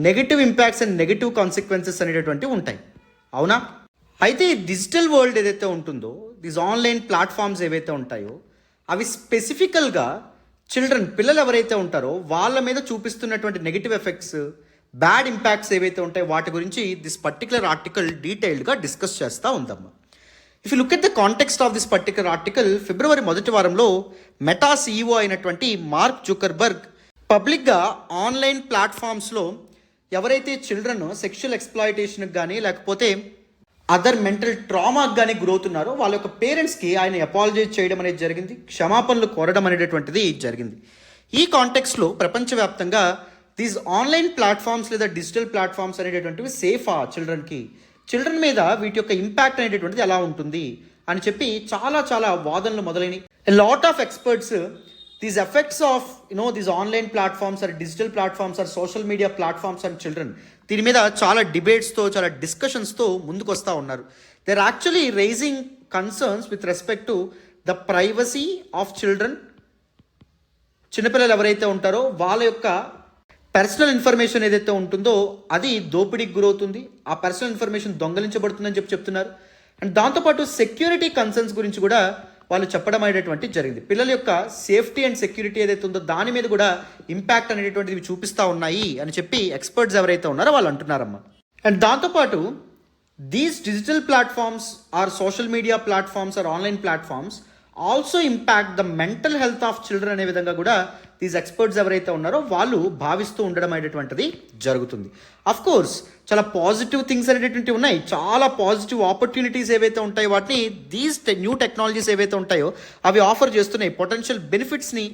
negative impacts and negative consequences అనేటటువంటివి ఉంటాయి. అవునా? అయితే ఈ డిజిటల్ వరల్డ్ ఏదైతే ఉంటుందో, దీస్ ఆన్లైన్ ప్లాట్ఫామ్స్ ఏవైతే ఉంటాయో అవి స్పెసిఫికల్గా చిల్డ్రన్, పిల్లలు ఎవరైతే ఉంటారో వాళ్ళ మీద చూపిస్తున్నటువంటి నెగిటివ్ ఎఫెక్ట్స్, బ్యాడ్ ఇంపాక్ట్స్ ఏవైతే ఉంటాయో వాటి గురించి దిస్ పర్టికులర్ ఆర్టికల్ డీటెయిల్డ్గా డిస్కస్ చేస్తూ ఉందమ్మా. If you look at the context of this particular article, ఫిబ్రవరి మొదటి వారంలో మెటా CEO అయినటువంటి మార్క్ జుకర్బర్గ్ పబ్లిక్గా ఆన్లైన్ ప్లాట్ఫామ్స్లో ఎవరైతే చిల్డ్రన్ సెక్షువల్ ఎక్స్ప్లాయిటేషన్కి కానీ లేకపోతే అదర్ మెంటల్ ట్రామాకి కానీ గురవుతున్నారో వాళ్ళ యొక్క పేరెంట్స్కి ఆయన అపాలజైజ్ చేయడం అనేది జరిగింది, క్షమాపణలు కోరడం అనేటటువంటిది జరిగింది. ఈ కాంటెక్స్లో ప్రపంచవ్యాప్తంగా దీస్ ఆన్లైన్ ప్లాట్ఫామ్స్ లేదా డిజిటల్ ప్లాట్ఫామ్స్ అనేటటువంటివి సేఫా చిల్డ్రన్కి, చిల్డ్రన్ మీద వీటి యొక్క ఇంపాక్ట్ అనేటటువంటిది ఎలా ఉంటుంది అని చెప్పి చాలా చాలా వాదనలు మొదలైనవి. Lot of experts these effects of these online platforms or digital platforms or social media platforms and children, దీని మీద చాలా డిబేట్స్తో చాలా డిస్కషన్స్తో ముందుకు వస్తూ ఉన్నారు. They are actually raising concerns with respect to the privacy of children. చిన్నపిల్లలు ఎవరైతే ఉంటారో వాళ్ళ యొక్క పర్సనల్ ఇన్ఫర్మేషన్ ఏదైతే ఉంటుందో అది దోపిడీకి గురవుతుంది, ఆ పర్సనల్ ఇన్ఫర్మేషన్ దొంగలించబడుతుందని చెప్తున్నారు. అండ్ దాంతోపాటు సెక్యూరిటీ కన్సర్న్స్ గురించి కూడా వాళ్ళు చెప్పడం అనేటటువంటి జరిగింది. పిల్లల యొక్క సేఫ్టీ అండ్ సెక్యూరిటీ ఏదైతే ఉందో దాని మీద కూడా ఇంపాక్ట్ అనేటటువంటివి చూపిస్తూ ఉన్నాయి అని చెప్పి ఎక్స్పర్ట్స్ ఎవరైతే ఉన్నారో వాళ్ళు అంటున్నారమ్మా. అండ్ దాంతోపాటు these digital platforms or social media platforms or online platforms also impact the mental health of children అనే విధంగా కూడా దీస్ ఎక్స్పర్ట్స్ ఎవరైతే ఉన్నారో వాళ్ళు భావిస్తూ ఉండడం అనేటటువంటిది జరుగుతుంది. అఫ్ కోర్స్ చాలా పాజిటివ్ థింగ్స్ అనేటటువంటివి ఉన్నాయి, చాలా పాజిటివ్ ఆపర్చునిటీస్ ఏవైతే ఉంటాయో వాటిని దీస్ న్యూ టెక్నాలజీస్ ఏవైతే ఉంటాయో అవి ఆఫర్ చేస్తున్నాయి, పొటెన్షియల్ బెనిఫిట్స్ని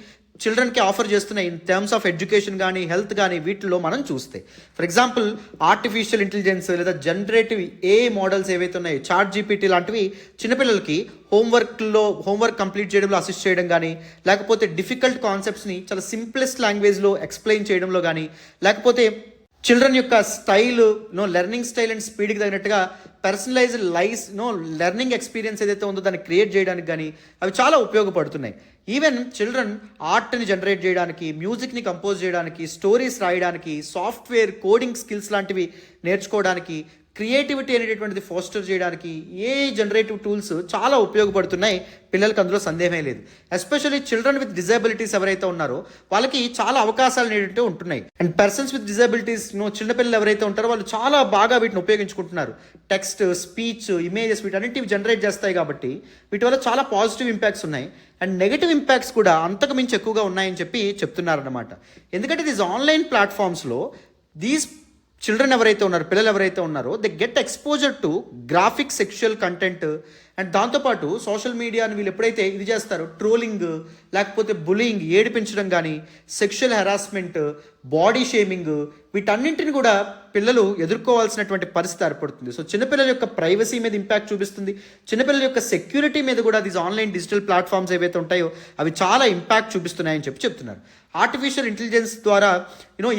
చిల్డ్రన్కి ఆఫర్ చేస్తున్నాయి ఇన్ టర్మ్స్ ఆఫ్ ఎడ్యుకేషన్ కానీ హెల్త్ కానీ వీటిలో మనం చూస్తే. ఫర్ ఎగ్జాంపుల్ ఆర్టిఫిషియల్ ఇంటెలిజెన్స్ లేదా జనరేటివ్ AI మోడల్స్ ఏవైతే ఉన్నాయో, చాట్ GPT లాంటివి చిన్నపిల్లలకి హోంవర్క్ కంప్లీట్ చేయడంలో అసిస్ట్ చేయడం కానీ, లేకపోతే డిఫికల్ట్ కాన్సెప్ట్స్ని చాలా సింప్లెస్ట్ లాంగ్వేజ్లో ఎక్స్ప్లెయిన్ చేయడంలో కానీ, లేకపోతే చిల్డ్రన్ యొక్క స్టైల్ లెర్నింగ్ స్టైల్ అండ్ స్పీడ్కి తగినట్టుగా పర్సనలైజ్డ్ లెర్నింగ్ ఎక్స్పీరియన్స్ ఏదైతే ఉందో దాన్ని క్రియేట్ చేయడానికి కానీ అవి చాలా ఉపయోగపడుతున్నాయి. ఈవెన్ చిల్డ్రన్ ఆర్ట్ని జనరేట్ చేయడానికి, మ్యూజిక్ని కంపోజ్ చేయడానికి, స్టోరీస్ రాయడానికి, సాఫ్ట్వేర్ కోడింగ్ స్కిల్స్ లాంటివి నేర్చుకోవడానికి, క్రియేటివిటీ అనేటటువంటిది ఫోస్టర్ చేయడానికి జనరేటివ్ టూల్స్ చాలా ఉపయోగపడుతున్నాయి పిల్లలకి, అందులో సందేహమే లేదు. ఎస్పెషల్లీ చిల్డ్రన్ విత్ డిజబిలిటీస్ ఎవరైతే ఉన్నారో వాళ్ళకి చాలా అవకాశాలు అనేవి ఉంటున్నాయి. అండ్ పర్సన్స్ విత్ డిజబిలిటీస్ చిన్నపిల్లలు ఎవరైతే ఉంటారో వాళ్ళు చాలా బాగా వీటిని ఉపయోగించుకుంటున్నారు. టెక్స్ట్, స్పీచ్, ఇమేజెస్ వీటన్నిటివి జనరేట్ చేస్తాయి కాబట్టి వీటి వల్ల చాలా పాజిటివ్ ఇంపాక్ట్స్ ఉన్నాయి. అండ్ నెగిటివ్ ఇంపాక్ట్స్ కూడా అంతకు మించి ఎక్కువగా ఉన్నాయని చెప్పి చెప్తున్నారన్నమాట. ఎందుకంటే దీస్ ఆన్లైన్ ప్లాట్ఫామ్స్లో దీస్ చిల్డ్రన్ ఎవరైతే ఉన్నారో, పిల్లలు ఎవరైతే ఉన్నారో they get exposure to graphic sexual content. And దాంతోపాటు సోషల్ మీడియాని వీళ్ళు ఎప్పుడైతే ఇది చేస్తారో ట్రోలింగ్, లేకపోతే బులింగ్, ఏడిపించడం కానీ, సెక్షువల్ హెరాస్మెంట్, బాడీ షేమింగ్ వీటన్నింటిని కూడా పిల్లలు ఎదుర్కోవాల్సినటువంటి పరిస్థితి ఏర్పడుతుంది. సో చిన్నపిల్లల యొక్క ప్రైవసీ మీద ఇంపాక్ట్ చూపిస్తుంది, చిన్నపిల్లల యొక్క సెక్యూరిటీ మీద కూడా దీస్ ఆన్లైన్ డిజిటల్ ప్లాట్ఫామ్స్ ఏవైతే ఉంటాయో అవి చాలా ఇంపాక్ట్ చూపిస్తున్నాయని చెప్తున్నారు. ఆర్టిఫిషియల్ ఇంటెలిజెన్స్ ద్వారా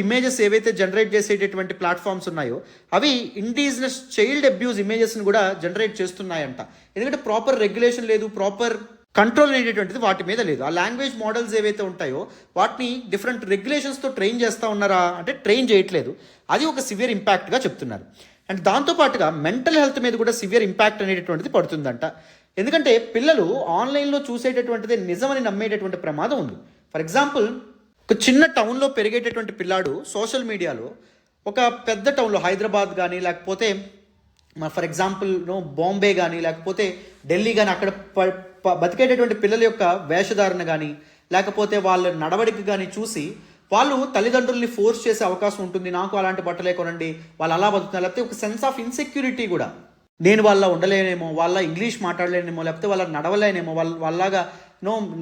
ఇమేజెస్ ఏవైతే జనరేట్ చేసేటటువంటి ప్లాట్ఫామ్స్ ఉన్నాయో అవి ఇండిజినస్ చైల్డ్ అబ్యూస్ ఇమేజెస్ని కూడా జనరేట్ చేస్తున్నాయంట. ఎందుకంటే ప్రాపర్ రెగ్యులేషన్ లేదు, ప్రాపర్ కంట్రోల్ అనేటటువంటిది వాటి మీద లేదు. ఆ లాంగ్వేజ్ మోడల్స్ ఏవైతే ఉంటాయో వాటిని డిఫరెంట్ రెగ్యులేషన్స్తో ట్రైన్ చేస్తూ ఉన్నారా అంటే ట్రైన్ చేయట్లేదు. అది ఒక సివియర్ ఇంపాక్ట్గా చెప్తున్నారు. అండ్ దాంతోపాటుగా మెంటల్ హెల్త్ మీద కూడా సివియర్ ఇంపాక్ట్ అనేటటువంటిది పడుతుందంట. ఎందుకంటే పిల్లలు ఆన్లైన్లో చూసేటటువంటిది నిజమని నమ్మేటటువంటి ప్రమాదం ఉంది. ఫర్ ఎగ్జాంపుల్ ఒక చిన్న టౌన్లో పెరిగేటటువంటి పిల్లాడు సోషల్ మీడియాలో ఒక పెద్ద టౌన్లో హైదరాబాద్ కానీ లేకపోతే ఫర్ ఎగ్జాంపుల్ బాంబే కానీ లేకపోతే ఢిల్లీ కానీ అక్కడ బతికేటటువంటి పిల్లల యొక్క వేషధారణ కానీ లేకపోతే వాళ్ళ నడవడికి కానీ చూసి వాళ్ళు తల్లిదండ్రుల్ని ఫోర్స్ చేసే అవకాశం ఉంటుంది. నాకు అలాంటి బట్టలే కొనండి, వాళ్ళు అలా బతుకుతున్నారు. లేకపోతే ఒక సెన్స్ ఆఫ్ ఇన్సెక్యూరిటీ కూడా, నేను వాళ్ళ ఉండలేనేమో, వాళ్ళ ఇంగ్లీష్ మాట్లాడలేనేమో, లేకపోతే వాళ్ళ నడవలేనేమో, వాళ్ళలాగా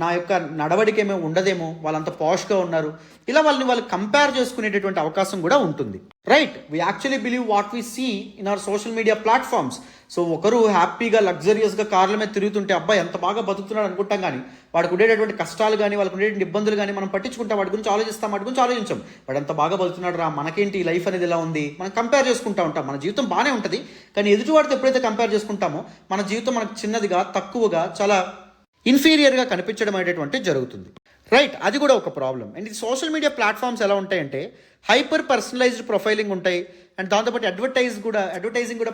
నా యొక్క నడవడికేమో ఉండదేమో, వాళ్ళంత పాష్గా ఉన్నారు, ఇలా వాళ్ళు కంపేర్ చేసుకునేటటువంటి అవకాశం కూడా ఉంటుంది. Right, we actually believe what we see in our social media platforms. So ఒకరు హ్యాపీగా లగ్జరియస్గా కార్ల మీద తిరుగుతుంటే అబ్బాయి ఎంత బాగా బతుకుతున్నాడు అనుకుంటాం, కానీ వాడికి ఉండేటటువంటి కష్టాలు కానీ వాళ్ళకి ఉండేటువంటి ఇబ్బందులు కానీ మనం పట్టించుకుంటాం, వాటి గురించి ఆలోచిస్తాం, వాటి గురించి ఆలోచించాం. వాడు ఎంత బాగా బతుకుతున్నాడు రా, మనకేంటి ఈ లైఫ్ అనేది ఎలా ఉంది, మనం కంపేర్ చేసుకుంటూ ఉంటాం. మన జీవితం బాగానే ఉంటుంది, కానీ ఎదుటివాడితో ఎప్పుడైతే కంపేర్ చేసుకుంటామో మన జీవితం మనకు చిన్నదిగా, తక్కువగా, చాలా ఇన్ఫీరియర్గా కనిపించడం అనేటువంటి జరుగుతుంది. రైట్, అది కూడా ఒక ప్రాబ్లం. అండ్ ఈ సోషల్ మీడియా ప్లాట్ఫామ్స్ ఎలా ఉంటాయంటే హైపర్ పర్సనలైజ్డ్ ప్రొఫైలింగ్ ఉంటాయి, అండ్ దాంతోపాటు అడ్వర్టైజింగ్ కూడా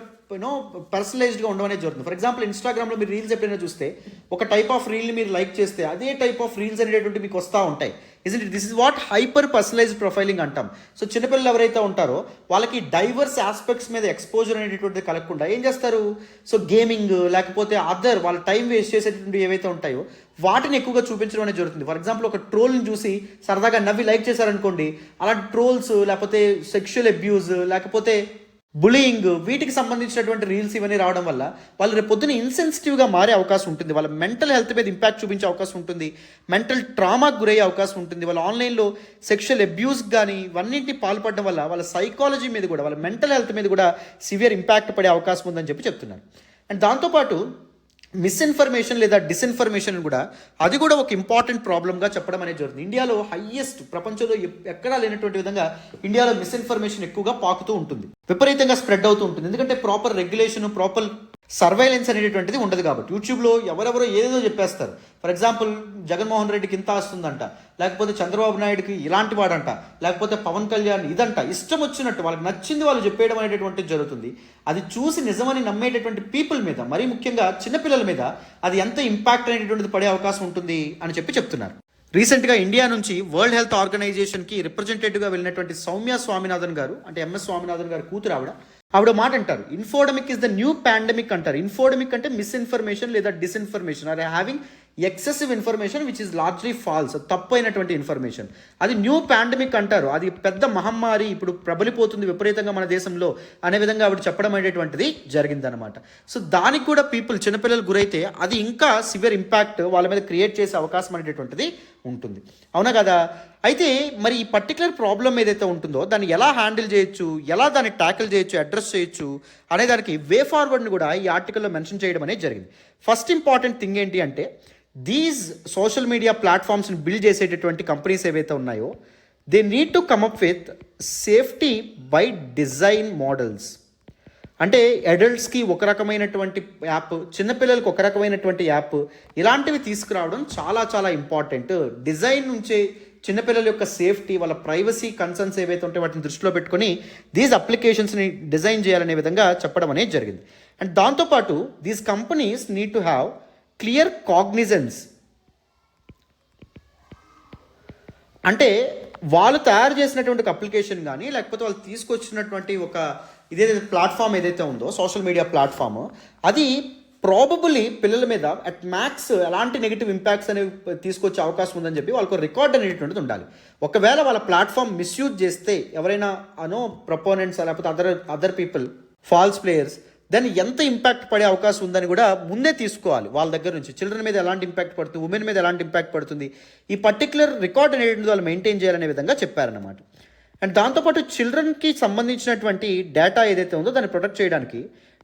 పర్సనలైజ్డ్గా ఉండడం అనేది జరుగుతుంది. ఫర్ ఎగ్జాంపుల్ ఇన్స్టాగ్రామ్లో మీరు రీల్స్ ఎప్పుడైనా చూస్తే ఒక టైప్ ఆఫ్ రీల్ని మీరు లైక్ చేస్తే అదే టైప్ ఆఫ్ రీల్స్ అనేటువంటి మీకు వస్తూ ఉంటాయి. This is what hyper personalized profiling అంటాం. సో చిన్నపిల్లలు ఎవరైతే ఉంటారో వాళ్ళకి డైవర్స్ ఆస్పెక్ట్స్ మీద ఎక్స్పోజర్ అనేటువంటిది కలగకుండా ఏం చేస్తారు, సో గేమింగ్ లేకపోతే అదర్ వాళ్ళ టైం వేస్ట్ చేసేటువంటి ఏవైతే ఉంటాయో వాటిని ఎక్కువగా చూపించడం అనేది జరుగుతుంది. ఫర్ ఎగ్జాంపుల్ ఒక ట్రోల్ని చూసి సరదాగా నవ్వి లైక్ చేశారనుకోండి, అలాంటి ట్రోల్స్ లేకపోతే సెక్షువల్ అబ్యూజ్ లేకపోతే బులియింగ్ వీటికి సంబంధించినటువంటి రీల్స్ ఇవన్నీ రావడం వల్ల వాళ్ళు రేపు పొద్దున ఇన్సెన్సిటివ్గా మారే అవకాశం ఉంటుంది. వాళ్ళ మెంటల్ హెల్త్ మీద ఇంపాక్ట్ చూపించే అవకాశం ఉంటుంది, మెంటల్ ట్రామాకు గురయ్యే అవకాశం ఉంటుంది. వాళ్ళ ఆన్లైన్లో సెక్షువల్ అబ్యూస్ కానీ ఇవన్నింటినీ పాల్పడడం వల్ల వాళ్ళ సైకాలజీ మీద కూడా, వాళ్ళ మెంటల్ హెల్త్ మీద కూడా సివియర్ ఇంపాక్ట్ పడే అవకాశం ఉందని చెప్తున్నారు. అండ్ దాంతోపాటు మిస్ఇన్ఫర్మేషన్ లేదా డిస్ఇన్ఫర్మేషన్ కూడా, అది కూడా ఒక ఇంపార్టెంట్ ప్రాబ్లమ్గా చెప్పడం అనేది జరుగుతుంది. ఇండియాలో హైయెస్ట్, ప్రపంచంలో ఎక్కడా లేనటువంటి విధంగా ఇండియాలో మిస్ఇన్ఫర్మేషన్ ఎక్కువగా పాకుతూ ఉంటుంది, విపరీతంగా స్ప్రెడ్ అవుతూ ఉంటుంది. ఎందుకంటే ప్రాపర్ రెగ్యులేషన్, ప్రాపర్ సర్వైలెన్స్ అనేటువంటిది ఉండదు కాబట్టి. యూట్యూబ్లో ఎవరెవరో ఏదేదో చెప్పేస్తారు. ఫర్ ఎగ్జాంపుల్ జగన్మోహన్ రెడ్డికి ఇంత వస్తుందంట, లేకపోతే చంద్రబాబు నాయుడుకి ఇలాంటి వాడంట, లేకపోతే పవన్ కళ్యాణ్ ఇదంట, ఇష్టం వచ్చినట్టు వాళ్ళకి నచ్చింది వాళ్ళు చెప్పేయడం అనేటువంటిది జరుగుతుంది. అది చూసి నిజమని నమ్మేటటువంటి పీపుల్ మీద, మరీ ముఖ్యంగా చిన్నపిల్లల మీద అది ఎంత ఇంపాక్ట్ అనేటువంటిది పడే అవకాశం ఉంటుంది అని చెప్తున్నారు. రీసెంట్గా ఇండియా నుంచి వరల్డ్ హెల్త్ ఆర్గనైజేషన్కి రిప్రజెంటేటివ్గా వెళ్ళినటువంటి సౌమ్య స్వామినాథన్ గారు, అంటే ఎంఎస్ స్వామినాథన్ గారు కూతురు ఆవిడ మాట అంటారు, infodemic is the new pandemic అంటారు. ఇన్ఫోడమిక్ అంటే మిస్ఇన్ఫర్మేషన్ లేదా disinformation, or having excessive information which is largely false, తప్పు అయినటువంటి ఇన్ఫర్మేషన్. అది న్యూ పాండమిక్ అంటారు. అది పెద్ద మహమ్మారి ఇప్పుడు ప్రబలిపోతుంది విపరీతంగా మన దేశంలో అనే విధంగా ఆవిడ చెప్పడం అనేటువంటిది జరిగిందనమాట. సో దానికి కూడా పీపుల్, చిన్నపిల్లలు గురైతే అది ఇంకా సివియర్ ఇంపాక్ట్ వాళ్ళ మీద క్రియేట్ చేసే అవకాశం అనేటువంటిది ఉంటుంది. అవునా కదా? అయితే మరి ఈ పర్టికులర్ ప్రాబ్లం ఏదైతే ఉంటుందో దాన్ని ఎలా హ్యాండిల్ చేయొచ్చు, ఎలా దాన్ని ట్యాకిల్ చేయొచ్చు, అడ్రస్ చేయొచ్చు అనే దానికి వే ఫార్వర్డ్ని కూడా ఈ ఆర్టికల్లో మెన్షన్ చేయడం అనేది జరిగింది. ఫస్ట్ ఇంపార్టెంట్ థింగ్ ఏంటి అంటే, దీస్ సోషల్ మీడియా ప్లాట్ఫామ్స్ని బిల్డ్ చేసేటటువంటి కంపెనీస్ ఏవైతే ఉన్నాయో they need to come up with safety by design models. అంటే అడల్ట్స్కి ఒక రకమైనటువంటి యాప్, చిన్నపిల్లలకి ఒక రకమైనటువంటి యాప్, ఇలాంటివి తీసుకురావడం చాలా చాలా ఇంపార్టెంట్. డిజైన్ నుంచే చిన్నపిల్లల యొక్క సేఫ్టీ, వాళ్ళ ప్రైవసీ కన్సర్న్స్ ఏవైతే ఉంటే వాటిని దృష్టిలో పెట్టుకొని దీస్ అప్లికేషన్స్ని డిజైన్ చేయాలనే విధంగా చెప్పడం అనేది జరిగింది. అండ్ దాంతోపాటు these companies need to have clear cognizance. అంటే వాళ్ళు తయారు చేసినటువంటి ఒక అప్లికేషన్ కానీ లేకపోతే వాళ్ళు తీసుకొచ్చినటువంటి ఒక ఇదేదైతే ప్లాట్ఫామ్ ఏదైతే ఉందో సోషల్ మీడియా ప్లాట్ఫామ్, అది ప్రాబబుల్లీ పిల్లల మీద అట్ మ్యాక్స్ ఎలాంటి నెగిటివ్ ఇంపాక్ట్స్ అనేవి తీసుకొచ్చే అవకాశం ఉందని చెప్పి వాళ్ళకు రికార్డ్ అనేటువంటిది ఉండాలి. ఒకవేళ వాళ్ళ ప్లాట్ఫామ్ మిస్యూజ్ చేస్తే ఎవరైనా ప్రపోనెంట్స్ లేకపోతే అదర్ పీపుల్, ఫాల్స్ ప్లేయర్స్, దాన్ని ఎంత ఇంపాక్ట్ పడే అవకాశం ఉందని కూడా ముందే తీసుకోవాలి వాళ్ళ దగ్గర నుంచి. చిల్డ్రన్ మీద ఎలాంటి ఇంపాక్ట్ పడుతుంది, ఉమెన్ మీద ఎలాంటి ఇంపాక్ట్ పడుతుంది, ఈ పర్టికులర్ రికార్డ్ అనేటువంటి వాళ్ళు మెయింటైన్ చేయాలనే విధంగా చెప్పారన్నమాట. అండ్ దాంతోపాటు చిల్డ్రన్కి సంబంధించినటువంటి డేటా ఏదైతే ఉందో దాన్ని ప్రొటెక్ట్ చేయడానికి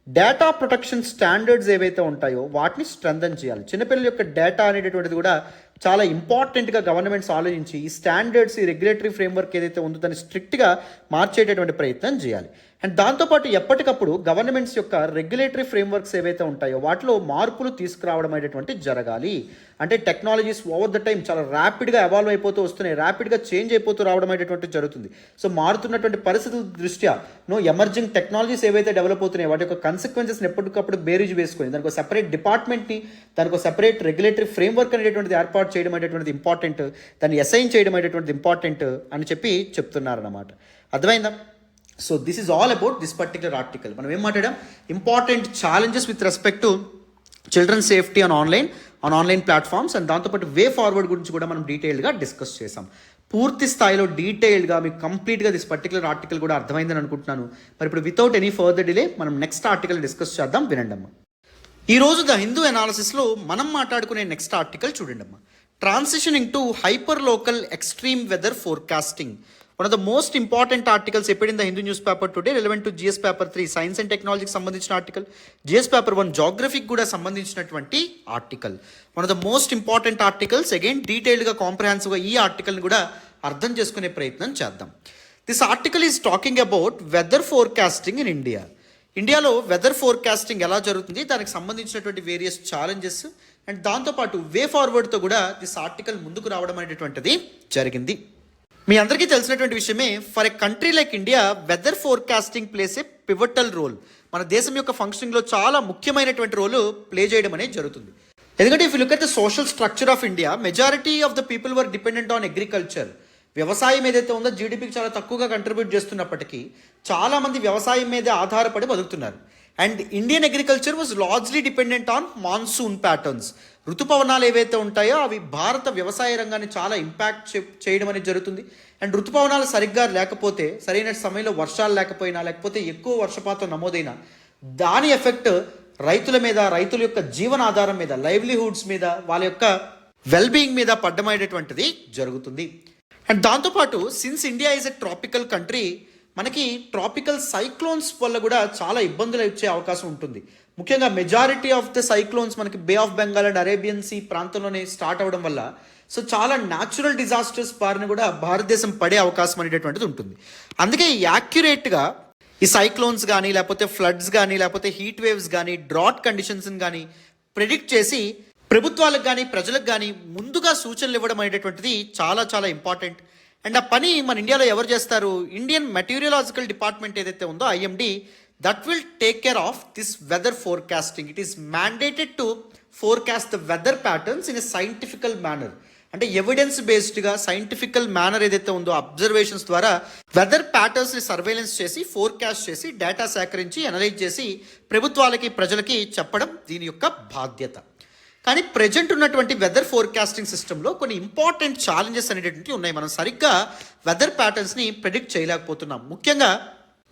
డేటా ప్రొటెక్షన్ స్టాండర్డ్స్ ఏవైతే ఉంటాయో వాటిని స్ట్రెంథన్ చేయాలి. చిన్నపిల్లల యొక్క డేటా అనేటటువంటిది కూడా చాలా ఇంపార్టెంట్గా గవర్నమెంట్స్ ఆలోచించి ఈ స్టాండర్డ్స్, ఈ రెగ్యులేటరీ ఫ్రేమ్వర్క్ ఏదైతే ఉందో దాన్ని స్ట్రిక్ట్గా మార్చేటటువంటి ప్రయత్నం చేయాలి. అండ్ దాంతోపాటు ఎప్పటికప్పుడు గవర్నమెంట్స్ యొక్క రెగ్యులేటరీ ఫ్రేమ్వర్క్స్ ఏవైతే ఉంటాయో వాటిలో మార్పులు తీసుకురావడం అనేటువంటి జరగాలి. అంటే టెక్నాలజీస్ ఓవర్ ద టైం చాలా ర్యాపిడ్గా ఎవాల్వ్ అయిపోతూ వస్తున్నాయి, ర్యాపిడ్గా చేంజ్ అయిపోతూ రావడం అనేటువంటి జరుగుతుంది. సో మారుతున్నటువంటి పరిస్థితుల దృష్ట్యా ఎమర్జింగ్ టెక్నాలజీస్ ఏవైతే డెవలప్ అవుతున్నాయో వాటి యొక్క కాన్సిక్వెన్సెస్ని ఎప్పటికప్పుడు బేరీజ్ వేసుకొని దానికి ఒక సెపరేట్ డిపార్ట్మెంట్ని, దానికి ఒక సెపరేట్ రెగ్యులేటరీ ఫ్రేమ్వర్క్ అనేటువంటిది ఏర్పాటు చేయడం అనేటువంటిది ఇంపార్టెంట్, దాన్ని అసైన్ చేయడం అనేటువంటిది ఇంపార్టెంట్ అని చెప్తున్నారన్నమాట. అర్థమైందా? So this is all about this particular article. మనం ఏం మాట్లాడాం, important challenges with respect to children safety on online platforms and దాంతోపాటు వే ఫార్వర్డ్ గురించి కూడా మనం డీటెయిల్గా డిస్కస్ చేసాం. పూర్తి స్థాయిలో డీటెయిల్గా మీకు కంప్లీట్గా దిస్ పర్టికులర్ ఆర్టికల్ కూడా అర్థమైందని అనుకుంటున్నాను. మరి ఇప్పుడు వితౌట్ ఎనీ ఫర్దర్ డిలే మనం నెక్స్ట్ ఆర్టికల్ డిస్కస్ చేద్దాం, వినండి అమ్మా. ఈరోజు ద హిందూ అనాలిసిస్లో మనం మాట్లాడుకునే నెక్స్ట్ ఆర్టికల్ చూడండి అమ్మా. Transitioning to hyper local extreme weather forecasting. One of the most important articles ఎప్పుడు in the Hindu newspaper today, relevant to GS paper 3 science and టెక్నాలజీకి సంబంధించిన ఆర్టికల్, జిఎస్ పేపర్ 1 జాగ్రఫీకి కూడా సంబంధించినటువంటి article. One of the most important articles. Again డీటెయిల్గా కాంప్రహెన్సివ్గా ఈ ఆర్టికల్ని కూడా అర్థం చేసుకునే ప్రయత్నం చేద్దాం. This article is talking about weather forecasting in India. ఇండియాలో వెదర్ ఫోర్కాస్టింగ్ ఎలా జరుగుతుంది, దానికి సంబంధించినటువంటి వేరియస్ ఛాలెంజెస్ అండ్ దాంతోపాటు వే ఫార్వర్డ్తో కూడా దిస్ ఆర్టికల్ ముందుకు రావడం అనేటువంటిది జరిగింది. మీ అందరికీ తెలిసినటువంటి విషయమే, for a country like India weather forecasting plays a pivotal role. మన దేశం యొక్క ఫంక్షనింగ్లో చాలా ముఖ్యమైనటువంటి రోల్ ప్లే చేయడం అనేది జరుగుతుంది. ఎందుకంటే if you look at the social structure of India, majority of the people were dependent on agriculture. వ్యవసాయం ఏదైతే ఉందో జీడిపికి చాలా తక్కువగా కంట్రిబ్యూట్ చేస్తున్నప్పటికీ చాలామంది వ్యవసాయం మీదే ఆధారపడి బతుకుతున్నారు. And Indian agriculture was largely dependent on monsoon patterns. ఋతుపవనాలు ఏవైతే ఉంటాయో అవి భారత వ్యవసాయ రంగాన్ని చాలా ఇంపాక్ట్ చేయడం అనేది జరుగుతుంది. అండ్ ఋతుపవనాలు సరిగ్గా లేకపోతే, సరైన సమయంలో వర్షాలు లేకపోయినా, లేకపోతే ఎక్కువ వర్షపాతం నమోదైనా దాని ఎఫెక్ట్ రైతుల మీద, రైతుల యొక్క జీవనాధారం మీద, లైవ్లీహుడ్స్ మీద, వాళ్ళ యొక్క వెల్బీయింగ్ మీద పడ్డమయ్యేటువంటిది జరుగుతుంది. అండ్ దాంతోపాటు since India is a tropical country, మనకి ట్రాపికల్ సైక్లోన్స్ వల్ల కూడా చాలా ఇబ్బందులు వచ్చే అవకాశం ఉంటుంది. ముఖ్యంగా మెజారిటీ ఆఫ్ ద సైక్లోన్స్ మనకి Bay of Bengal and Arabian Sea ప్రాంతంలోనే స్టార్ట్ అవ్వడం వల్ల సో చాలా న్యాచురల్ డిజాస్టర్స్ బారిన కూడా భారతదేశం పడే అవకాశం అనేటటువంటిది ఉంటుంది. అందుకే యాక్యురేట్గా ఈ సైక్లోన్స్ కానీ, లేకపోతే ఫ్లడ్స్ కానీ, లేకపోతే హీట్ వేవ్స్ కానీ, డ్రాట్ కండిషన్స్ని కానీ ప్రెడిక్ట్ చేసి ప్రభుత్వాలకు కానీ ప్రజలకు కానీ ముందుగా సూచనలు ఇవ్వడం అనేటటువంటిది చాలా చాలా ఇంపార్టెంట్. అండ్ ఆ పని మన ఇండియాలో ఎవరు చేస్తారు, ఇండియన్ మెటీరియలాజికల్ డిపార్ట్మెంట్ ఏదైతే ఉందో IMD, that will take care of this weather forecasting. It is mandated to forecast the weather patterns in a scientifical manner. అంటే ఎవిడెన్స్ బేస్డ్గా సైంటిఫికల్ మేనర్ ఏదైతే ఉందో అబ్జర్వేషన్స్ ద్వారా వెదర్ ప్యాటర్న్స్ని సర్వేలెన్స్ చేసి, ఫోర్కాస్ట్ చేసి, డేటా సేకరించి, అనలైజ్ చేసి ప్రభుత్వాలకి ప్రజలకి చెప్పడం దీని యొక్క బాధ్యత. కానీ ప్రజెంట్ ఉన్నటువంటి వెదర్ ఫోర్కాస్టింగ్ సిస్టంలో కొన్ని ఇంపార్టెంట్ ఛాలెంజెస్ అనేటువంటివి ఉన్నాయి. మనం సరిగ్గా వెదర్ ప్యాటర్న్స్ని ప్రెడిక్ట్ చేయలేకపోతున్నాం, ముఖ్యంగా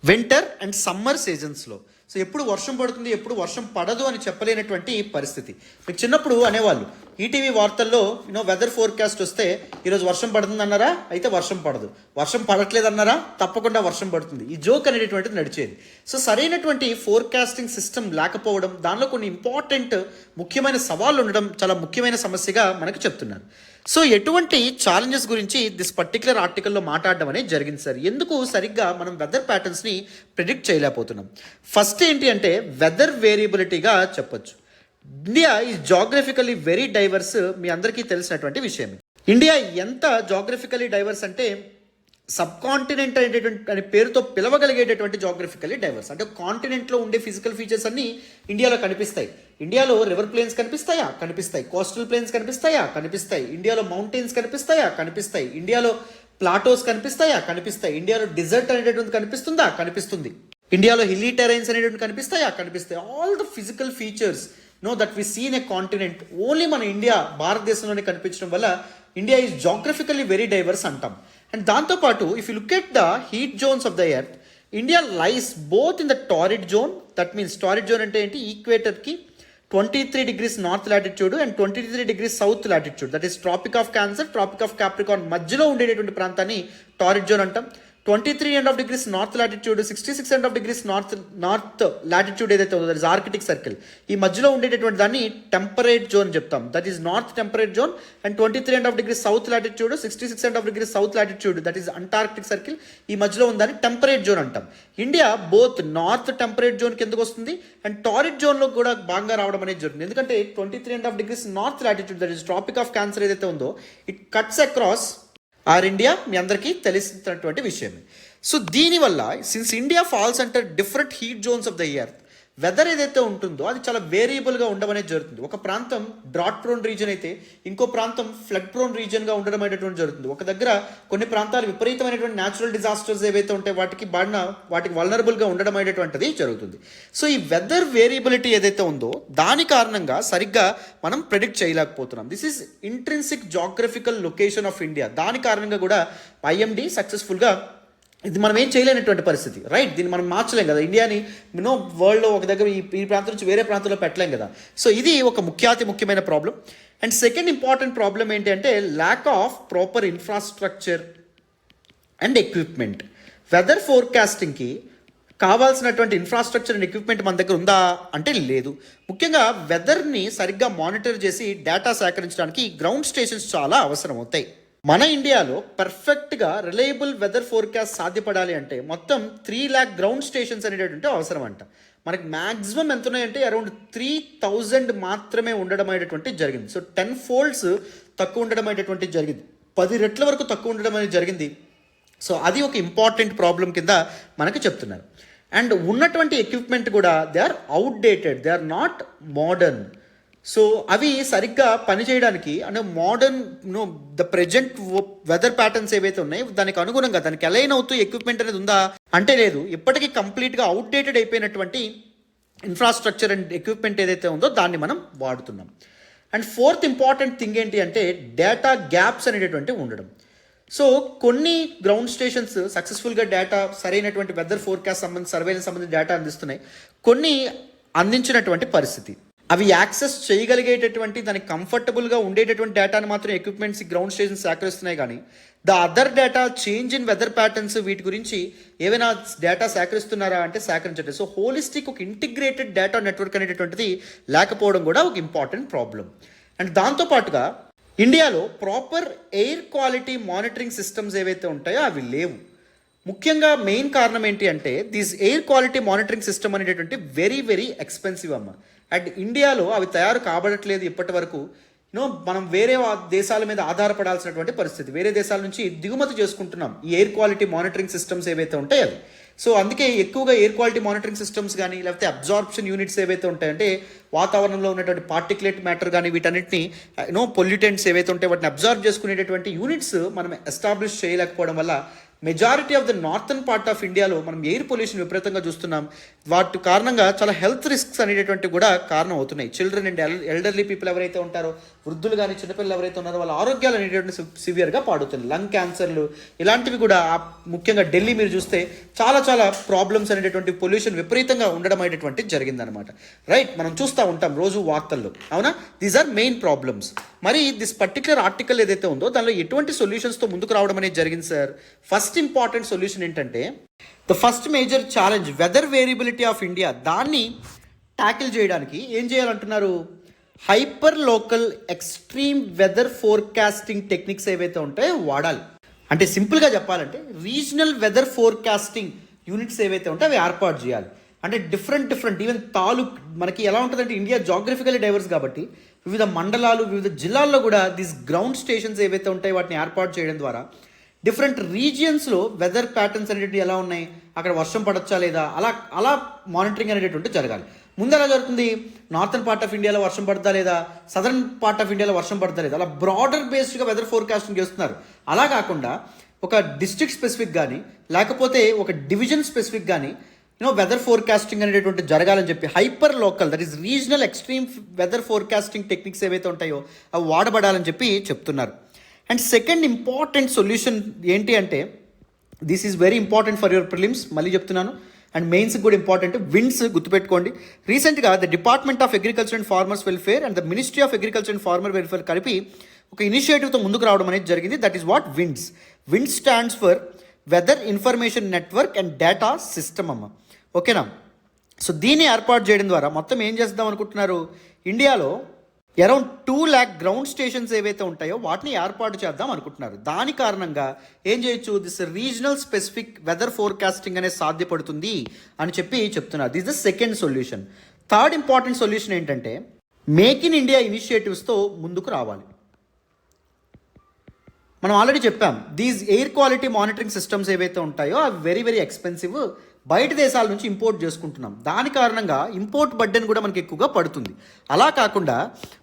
వింటర్ అండ్ సమ్మర్ సీజన్స్లో. సో ఎప్పుడు వర్షం పడుతుంది, ఎప్పుడు వర్షం పడదు అని చెప్పలేనటువంటి పరిస్థితి. మీకు చిన్నప్పుడు అనేవాళ్ళు ఈటీవీ వార్తల్లో వెదర్ ఫోర్కాస్ట్ వస్తే ఈరోజు వర్షం పడుతుంది అన్నారా, అయితే వర్షం పడదు, వర్షం పడట్లేదు అన్నారా, తప్పకుండా వర్షం పడుతుంది. ఈ జోక్ అనేటటువంటిది నడిచేది. సో సరైనటువంటి ఫోర్కాస్టింగ్ సిస్టమ్ లేకపోవడం, దానిలో కొన్ని ఇంపార్టెంట్ ముఖ్యమైన సవాళ్ళు ఉండడం చాలా ముఖ్యమైన సమస్యగా మనకు చెప్తున్నారు. సో ఎటువంటి ఛాలెంజెస్ గురించి దిస్ పర్టికులర్ ఆర్టికల్లో మాట్లాడడం అనేది జరిగింది సార్. ఎందుకు సరిగ్గా మనం వెదర్ ప్యాటర్న్స్ని ప్రిడిక్ట్ చేయలేకపోతున్నాం? ఫస్ట్ ఏంటి అంటే వెదర్ వేరియబిలిటీగా చెప్పొచ్చు. India is geographically very diverse. మీ అందరికీ తెలిసినటువంటి విషయమే. ఇండియా ఎంత జాగ్రఫికలీ డైవర్స్ అంటే సబ్ కాంటినెంట్ అనేటటువంటి అనే పేరుతో పిలవగలిగేటటువంటి జాగ్రఫికలీ డైవర్స్. అంటే కాంటినెంట్లో ఉండే ఫిజికల్ ఫీచర్స్ అన్నీ ఇండియాలో కనిపిస్తాయి. ఇండియాలో రివర్ ప్లేన్స్ కనిపిస్తాయా, కనిపిస్తాయి. కోస్టల్ ప్లేన్స్ కనిపిస్తాయా, కనిపిస్తాయి. ఇండియాలో మౌంటైన్స్ కనిపిస్తాయా, కనిపిస్తాయి. ఇండియాలో ప్లాటోస్ కనిపిస్తాయా, కనిపిస్తాయి. ఇండియాలో డిజర్ట్ అనేటటువంటి కనిపిస్తుందా, కనిపిస్తుంది. ఇండియాలో హిల్లీ టెరైన్స్ అనేటువంటి కనిపిస్తాయా, కనిపిస్తాయి. All the physical features that we seen a continent only మన ఇండియా భారతదేశంలోనే కనిపించడం వల్ల India is geographically very diverse అంటాం. అండ్ దాంతోపాటు if you look at the heat zones of the earth, India lies both in the torrid zone. That means torrid zone అంటే ఏంటి, ఈక్వేటర్కి 23 degrees north latitude and 23 degrees south latitude, that is trophic of cancer, tropic of capricorn మధ్యలో ఉండేటటువంటి ప్రాంతాన్ని torrid zone అంటాం. 23.5 degrees north latitude, 66.5 degrees north latitude ఏదైతే ఉందో that is Arctic circle, ఈ మధ్యలో ఉండేటటువంటి దాన్ని టెంపరేట్ జోన్ చెప్తాం. That is north temperate zone. And 23.5 degrees south latitude, 66.5 degrees south latitude, that is Antarctic circle, ఈ మధ్యలో ఉందని టెంపరేట్ జోన్ అంటాం. India both north temperate zone కిందకు వస్తుంది అండ్ టారిడ్ జోన్లో కూడా భాగంగా రావడం అనేది జరుగుతుంది. ఎందుకంటే 23.5 degrees north latitude, that is trophic of Cancer ఏదైతే ఉందో, it cuts across our India. మీ అందరికీ తెలిసినటువంటి విషయమే. సో దీనివల్ల since India falls under different heat zones of the earth, weather ఏదైతే ఉంటుందో అది చాలా వేరియబుల్గా ఉండడం అనేది జరుగుతుంది. ఒక ప్రాంతం డ్రాట్ ప్రోన్ రీజన్ అయితే ఇంకో ప్రాంతం ఫ్లడ్ ప్రోన్ రీజన్గా ఉండడం అనేటువంటి జరుగుతుంది. ఒక దగ్గర కొన్ని ప్రాంతాలు విపరీతమైనటువంటి న్యాచురల్ డిజాస్టర్స్ ఏవైతే ఉంటాయి వాటికి వల్నరబుల్గా ఉండడం అనేటువంటిది జరుగుతుంది. సో ఈ వెదర్ వేరియబిలిటీ ఏదైతే ఉందో దాని కారణంగా సరిగ్గా మనం ప్రెడిక్ట్ చేయలేకపోతున్నాం. This is intrinsic geographical location of India. దాని కారణంగా కూడా ఐఎండి సక్సెస్ఫుల్గా ఇది మనం ఏం చేయలేనటువంటి పరిస్థితి, రైట్? దీన్ని మనం మార్చలేం కదా. ఇండియాని వరల్డ్లో ఒక దగ్గర ఈ ప్రాంతం నుంచి వేరే ప్రాంతంలో పెట్టలేం కదా. సో ఇది ఒక ముఖ్యమైన problem. And second important problem ఏంటి అంటే lack of proper infrastructure and equipment. Weather ఫోర్కాస్టింగ్కి కావాల్సినటువంటి ఇన్ఫ్రాస్ట్రక్చర్ అండ్ ఎక్విప్మెంట్ మన దగ్గర ఉందా అంటే లేదు. ముఖ్యంగా వెదర్ని సరిగ్గా మానిటర్ చేసి డేటా సేకరించడానికి గ్రౌండ్ స్టేషన్స్ చాలా అవసరం అవుతాయి. మన ఇండియాలో పర్ఫెక్ట్గా రిలయబుల్ వెదర్ ఫోర్కాస్ట్ సాధ్యపడాలి అంటే మొత్తం 3 lakh గ్రౌండ్ స్టేషన్స్ అనేటటువంటి అవసరం అంట. మనకి మ్యాక్సిమం ఎంత ఉన్నాయంటే అరౌండ్ 3000 మాత్రమే ఉండడం అనేటువంటి జరిగింది. సో 10 folds తక్కువ ఉండడం అనేటువంటి జరిగింది, 10 రెట్ల వరకు తక్కువ ఉండడం అనేది జరిగింది. సో అది ఒక ఇంపార్టెంట్ ప్రాబ్లం కింద మనకు చెప్తున్నారు. అండ్ ఉన్నటువంటి ఎక్విప్మెంట్ కూడా they are outdated, they are not modern. So అవి సరిగ్గా పనిచేయడానికి అంటే modern the present weather patterns ఏవైతే ఉన్నాయో దానికి అనుగుణంగా దానికి అలైన్ అవుతూ ఎక్విప్మెంట్ అనేది ఉందా అంటే లేదు. ఇప్పటికీ కంప్లీట్గా అవుట్డేటెడ్ అయిపోయినటువంటి ఇన్ఫ్రాస్ట్రక్చర్ అండ్ ఎక్విప్మెంట్ ఏదైతే ఉందో దాన్ని మనం వాడుతున్నాం. అండ్ ఫోర్త్ ఇంపార్టెంట్ థింగ్ ఏంటి అంటే డేటా గ్యాప్స్ అనేటటువంటి ఉండడం. సో కొన్ని గ్రౌండ్ స్టేషన్స్ సక్సెస్ఫుల్గా డేటా సరైనటువంటి వెదర్ ఫోర్కాస్ట్ సర్వేలకు సంబంధించిన డేటా అందిస్తున్నాయి, కొన్ని అందించినటువంటి పరిస్థితి. అవి యాక్సెస్ చేయగలిగేటటువంటి దానికి కంఫర్టబుల్గా ఉండేటటువంటి డేటాను మాత్రం ఎక్విప్మెంట్స్ గ్రౌండ్ స్టేషన్స్ సేకరిస్తున్నాయి, కానీ the other data change in weather patterns వీటి గురించి ఏవైనా డేటా సేకరిస్తున్నారా అంటే సేకరించట్లేదు. సో హోలిస్టిక్ ఒక ఇంటిగ్రేటెడ్ డేటా నెట్వర్క్ అనేటటువంటిది లేకపోవడం కూడా ఒక ఇంపార్టెంట్ ప్రాబ్లం. అండ్ దాంతోపాటుగా ఇండియాలో proper air quality monitoring systems ఏవైతే ఉంటాయో అవి లేవు. ముఖ్యంగా మెయిన్ కారణం ఏంటి అంటే this air quality monitoring system అనేటటువంటి వెరీ ఎక్స్పెన్సివ్ అమ్మ. అండ్ ఇండియాలో అవి తయారు కాబడట్లేదు ఇప్పటి వరకు. మనం వేరే దేశాల మీద ఆధారపడాల్సినటువంటి పరిస్థితి, వేరే దేశాల నుంచి దిగుమతి చేసుకుంటున్నాం ఈ ఎయిర్ క్వాలిటీ మానిటరింగ్ సిస్టమ్స్ ఏవైతే ఉంటాయో అవి. సో అందుకే ఎక్కువగా ఎయిర్ క్వాలిటీ మానిటరింగ్ సిస్టమ్స్ కానీ లేకపోతే అబ్జార్ప్షన్ యూనిట్స్ ఏవైతే ఉంటాయంటే వాతావరణంలో ఉన్నటువంటి పార్టిక్యులేట్ మ్యాటర్ కానీ వీటన్నిటిని పొల్యూటెంట్స్ ఏవైతే ఉంటాయో వాటిని అబ్జార్బ్ చేసుకునేటటువంటి యూనిట్స్ మనం ఎస్టాబ్లిష్ చేయలేకపోవడం వల్ల majority of the northern part of ఇండియాలో మనం ఎయిర్ పొల్యూషన్ విపరీతంగా చూస్తున్నాం. వాటి కారణంగా చాలా హెల్త్ రిస్క్స్ అనేటటువంటి కూడా కారణం అవుతున్నాయి. చిల్డ్రన్ అండ్ ఎల్డర్లీ పీపుల్ ఎవరైతే ఉంటారో, వృద్ధులు కానీ చిన్నపిల్లలు ఎవరైతే ఉన్నారో వాళ్ళ ఆరోగ్యాలు అనేటువంటి సివియర్గా పాడుతుంది. లంగ్ క్యాన్సర్లు ఇలాంటివి కూడా ముఖ్యంగా ఢిల్లీ మీరు చూస్తే చాలా ప్రాబ్లమ్స్ అనేటటువంటి పొల్యూషన్ విపరీతంగా ఉండడం అనేటువంటి జరిగిందనమాట, రైట్? మనం చూస్తూ ఉంటాం రోజు వార్తల్లో, అవునా? These are main problems. మరి దిస్ పర్టికులర్ ఆర్టికల్ ఏదైతే ఉందో దానిలో ఎటువంటి సొల్యూషన్స్తో ముందుకు రావడం అనేది జరిగింది సార్? ఫస్ట్ ఇంపార్టెంట్ సొల్యూషన్ ఏంటంటే the first major challenge weather variability of India, దాన్ని ట్యాకిల్ చేయడానికి ఏం చేయాలంటున్నారు? Hyper local extreme weather forecasting techniques ఏవైతే ఉంటాయో వాడాలి. అంటే సింపుల్గా చెప్పాలంటే రీజనల్ వెదర్ ఫోర్కాస్టింగ్ యూనిట్స్ ఏవైతే ఉంటాయో అవి ఏర్పాటు చేయాలి. అంటే డిఫరెంట్ ఈవెన్ మనకి ఎలా ఉంటుందంటే ఇండియా జాగ్రఫికల్లీ డైవర్స్ కాబట్టి వివిధ మండలాలు వివిధ జిల్లాల్లో కూడా దీస్ గ్రౌండ్ స్టేషన్స్ ఏవైతే ఉంటాయో వాటిని ఏర్పాటు చేయడం ద్వారా డిఫరెంట్ రీజియన్స్లో వెదర్ ప్యాటర్న్స్ అనేటువంటి ఎలా ఉన్నాయి, అక్కడ వర్షం పడొచ్చా లేదా, అలా మానిటరింగ్ అనేటటువంటి జరగాలి. ముందు ఎలా జరుగుతుంది? నార్థన్ పార్ట్ ఆఫ్ ఇండియాలో వర్షం పడతా లేదా, సదర్న్ పార్ట్ ఆఫ్ ఇండియాలో వర్షం పడతా లేదా, అలా బ్రాడర్ బేస్డ్గా వెదర్ ఫోర్కాస్టింగ్ చేస్తున్నారు. అలా కాకుండా ఒక డిస్ట్రిక్ట్ స్పెసిఫిక్ కానీ లేకపోతే ఒక డివిజన్ స్పెసిఫిక్ కానీ వెదర్ ఫోర్కాస్టింగ్ అనేటువంటి జరగాలని చెప్పి hyper local that is regional extreme weather forecasting techniques ఏవైతే ఉంటాయో అవి వాడబడాలని చెప్పి చెప్తున్నారు. అండ్ సెకండ్ ఇంపార్టెంట్ సొల్యూషన్ ఏంటి అంటే this is very important for your prelims, మళ్ళీ చెప్తున్నాను, అండ్ మెయిన్స్ కూడా ఇంపార్టెంట్. విండ్స్ గుర్తుపెట్టుకోండి. రీసెంట్గా the department of agriculture and farmers welfare and the ministry of agriculture and farmer welfare కలిపి ఒక ఇనిషియేటివ్తో ముందుకు రావడం అనేది జరిగింది. That is what WINDS. WINDS stands for weather information network and data system అమ్మ, ఓకేనా? సో దీన్ని ఏర్పాటు చేయడం ద్వారా మొత్తం ఏం చేద్దాం అనుకుంటున్నారు? ఇండియాలో అరౌండ్ 2 lakh గ్రౌండ్ స్టేషన్స్ ఏవైతే ఉంటాయో వాటిని ఏర్పాటు చేద్దాం అనుకుంటున్నారు. దాని కారణంగా ఏం చేయొచ్చు? This regional specific weather forecasting అనేది సాధ్యపడుతుంది అని చెప్పి చెప్తున్నారు. This the second solution. Third important solution ఏంటంటే మేక్ ఇన్ ఇండియా ఇనిషియేటివ్స్తో ముందుకు రావాలి. మనం ఆల్రెడీ చెప్పాం these air quality monitoring systems ఏవైతే ఉంటాయో అవి వెరీ ఎక్స్పెన్సివ్, బయట దేశాల నుంచి ఇంపోర్ట్ చేసుకుంటున్నాం. దాని కారణంగా ఇంపోర్ట్ బర్డెన్ కూడా మనకి ఎక్కువగా పడుతుంది. అలా కాకుండా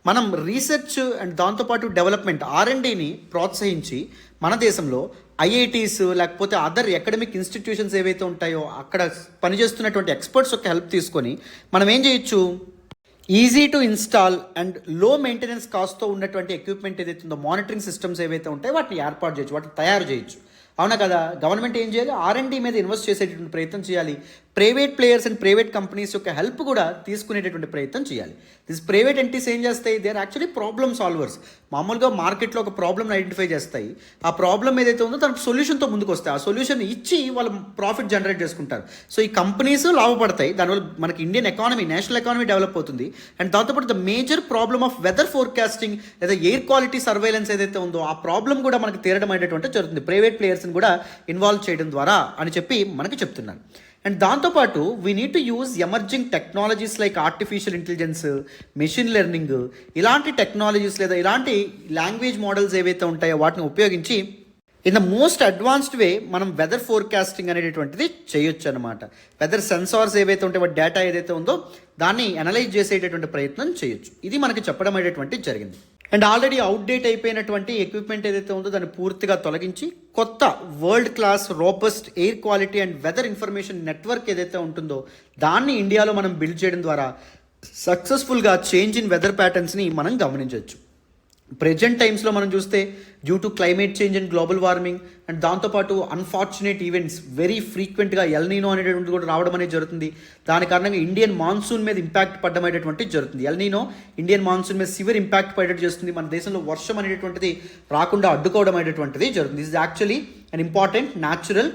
మనం రీసెర్చ్ అండ్ దాంతోపాటు డెవలప్మెంట్ R&Dని ప్రోత్సహించి మన దేశంలో ఐఐటీస్ లేకపోతే అదర్ అకాడమిక్ ఇన్స్టిట్యూషన్స్ ఏవైతే ఉంటాయో అక్కడ పనిచేస్తున్నటువంటి ఎక్స్పర్ట్స్ యొక్క హెల్ప్ తీసుకొని మనం ఏం చేయొచ్చు, ఈజీ టు ఇన్స్టాల్ అండ్ లో మెయింటెనెన్స్ కాస్ట్తో ఉన్నటువంటి ఎక్విప్మెంట్ ఏదైతే ఉందో, మానిటరింగ్ సిస్టమ్స్ ఏవైతే ఉంటాయో వాటిని ఏర్పాటు చేయొచ్చు, వాటిని తయారు చేయొచ్చు. అవునా కదా? గవర్నమెంట్ ఏం చేయాలి, R&D మీద ఇన్వెస్ట్ చేసేటటువంటి ప్రయత్నం చేయాలి. Private players and private companies యొక్క హెల్ప్ కూడా తీసుకునేటటువంటి ప్రయత్నం చేయాలి. దిస్ ప్రైవేట్ ఎంటిటీస్ ఏం చేస్తాయి, they are actually problem solvers. మామూలుగా మార్కెట్లో ఒక ప్రాబ్లమ్ని ఐడెంటిఫై చేస్తాయి, ఆ ప్రాబ్లం ఏదైతే ఉందో దానికి సొల్యూషన్తో ముందుకు వస్తాయి, ఆ సొల్యూషన్ ఇచ్చి వాళ్ళు ప్రాఫిట్ జనరేట్ చేసుకుంటారు. సో ఈ కంపెనీస్ లాభపడతాయి, దానివల్ల మనకి Indian economy, national economy develop అవుతుంది. అండ్ దాంతోపాటు the major problem of weather forecasting లేదా ఎయిర్ క్వాలిటీ సర్వేలెన్స్ ఏదైతే ఉందో ఆ ప్రాబ్లం కూడా మనకి తీరడం అనేటువంటి జరుగుతుంది, ప్రైవేట్ ప్లేయర్స్ని కూడా ఇన్వాల్వ్ చేయడం ద్వారా అని చెప్పి మనకి చెప్తున్నారు. అండ్ దాంతోపాటు we need to use emerging technologies like artificial intelligence, machine learning, ఇలాంటి టెక్నాలజీస్ లేదా ఇలాంటి లాంగ్వేజ్ మోడల్స్ ఏవైతే ఉంటాయో వాటిని ఉపయోగించి ఇన్ ద మోస్ట్ అడ్వాన్స్డ్ వే మనం వెదర్ ఫోర్కాస్టింగ్ అనేటటువంటిది చేయొచ్చు అనమాట. వెదర్ సెన్సార్స్ ఏవైతే ఉంటాయో వాటి డేటా ఏదైతే ఉందో దాన్ని అనలైజ్ చేసేటటువంటి ప్రయత్నం చేయొచ్చు. ఇది మనకి చెప్పడం అనేటువంటిది జరిగింది. అండ్ ఆల్రెడీ అవుట్డేట్ అయిపోయినటువంటి ఎక్విప్మెంట్ ఏదైతే ఉందో దాన్ని పూర్తిగా తొలగించి కొత్త world class robust air quality and weather information network ఏదైతే ఉంటుందో దాన్ని ఇండియాలో మనం బిల్డ్ చేయడం ద్వారా సక్సెస్ఫుల్గా చేంజ్ ఇన్ వెదర్ ప్యాటర్న్స్ని మనం గమనించవచ్చు. ప్రెజెంట్ టైమ్స్లో మనం చూస్తే due to climate change and global warming and దాంతోపాటు అన్ఫార్చునేట్ ఈవెంట్స్ వెరీ ఫ్రీక్వెంట్గా ఎల్నీనో అనేటటువంటి కూడా రావడం అనేది జరుగుతుంది. దాని కారణంగా ఇండియన్ మాన్సూన్ మీద ఇంపాక్ట్ పడడం అనేటువంటిది జరుగుతుంది. ఎల్నీనో ఇండియన్ మాన్సూన్ మీద సివియర్ ఇంపాక్ట్ పడేటట్టు చేస్తుంది. మన దేశంలో వర్షం అనేటువంటిది రాకుండా అడ్డుకోవడం అనేటువంటిది జరుగుతుంది. This is actually an important natural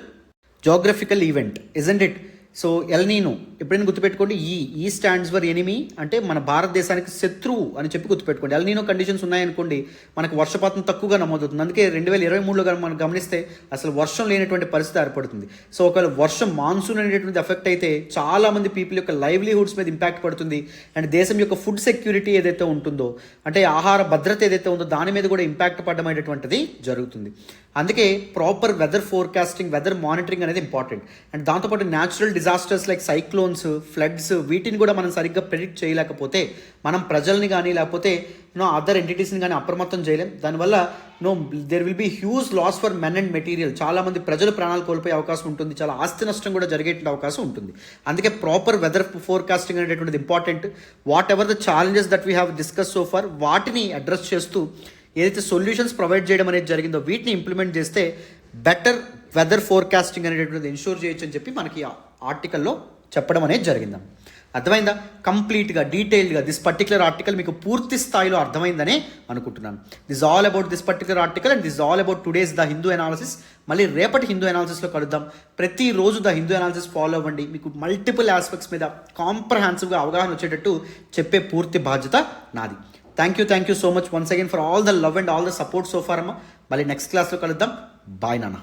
geographical event, isn't it? So El Niño ఎప్పుడైనా గుర్తుపెట్టుకోండి, ఈ స్టాండ్స్ ఫర్ ఎనిమీ, అంటే మన భారతదేశానికి శత్రువు అని చెప్పి గుర్తుపెట్టుకోండి. ఎల్నీనో కండిషన్స్ ఉన్నాయనుకోండి మనకు వర్షపాతం తక్కువగా నమోదవుతుంది. అందుకే 2023లో మనం గమనిస్తే అసలు వర్షం లేనటువంటి పరిస్థితి ఏర్పడుతుంది. సో ఒకవేళ వర్షం మాన్సూన్ అనేటువంటి ఎఫెక్ట్ అయితే చాలామంది పీపుల్ యొక్క లైవ్లీహుడ్స్ మీద ఇంపాక్ట్ పడుతుంది. అండ్ దేశం యొక్క ఫుడ్ సెక్యూరిటీ ఏదైతే ఉంటుందో, అంటే ఆహార భద్రత ఏదైతే ఉందో దాని మీద కూడా ఇంపాక్ట్ పడడం అనేటువంటిది జరుగుతుంది. అందుకే proper weather forecasting, weather monitoring అనేది ఇంపార్టెంట్. అండ్ దాంతోపాటు natural disasters like cyclones, floods, వీటిని కూడా మనం సరిగ్గా ప్రెడిక్ట్ చేయలేకపోతే మనం ప్రజల్ని కానీ లేకపోతే అదర్ ఎంటిటీస్ని కానీ అప్రమత్తం చేయలేం. దానివల్ల there will be huge loss for men and material. చాలామంది ప్రజలు ప్రాణాలు కోల్పోయే అవకాశం ఉంటుంది, చాలా ఆస్తి నష్టం కూడా జరిగే అవకాశం ఉంటుంది. అందుకే ప్రాపర్ వెదర్ ఫోర్కాస్టింగ్ అనేటువంటిది important. Whatever the challenges that we have discuss so far, వాటిని అడ్రస్ చేస్తూ ఏదైతే సొల్యూషన్స్ ప్రొవైడ్ చేయడం అనేది జరిగిందో వీటిని ఇంప్లిమెంట్ చేస్తే బెటర్ వెదర్ ఫోర్కాస్టింగ్ అనేటువంటిది ఎన్షూర్ చేయొచ్చు అని చెప్పి మనకి ఆర్టికల్లో చెప్పడం అనేది జరిగింది. అర్థమైందా? కంప్లీట్గా డీటెయిల్డ్గా దిస్ పర్టికులర్ ఆర్టికల్ మీకు పూర్తి స్థాయిలో అర్థమైందనే అనుకుంటున్నాను. This all about this particular article and this all about today's the Hindu analysis. మళ్ళీ రేపటి హిందూ అనాలిసిస్లో కలుద్దాం. ప్రతిరోజు ద హిందూ అనాలిసిస్ ఫాలో అవ్వండి. మీకు మల్టిపుల్ ఆస్పెక్ట్స్ మీద కాంప్రహెన్సివ్గా అవగాహన వచ్చేటట్టు చెప్పే పూర్తి బాధ్యత నాది. Thank you so much once again for all the love and all the support so far అమ్మ. మళ్ళీ నెక్స్ట్ క్లాస్లో కలుద్దాం. బాయ్ నాన్న.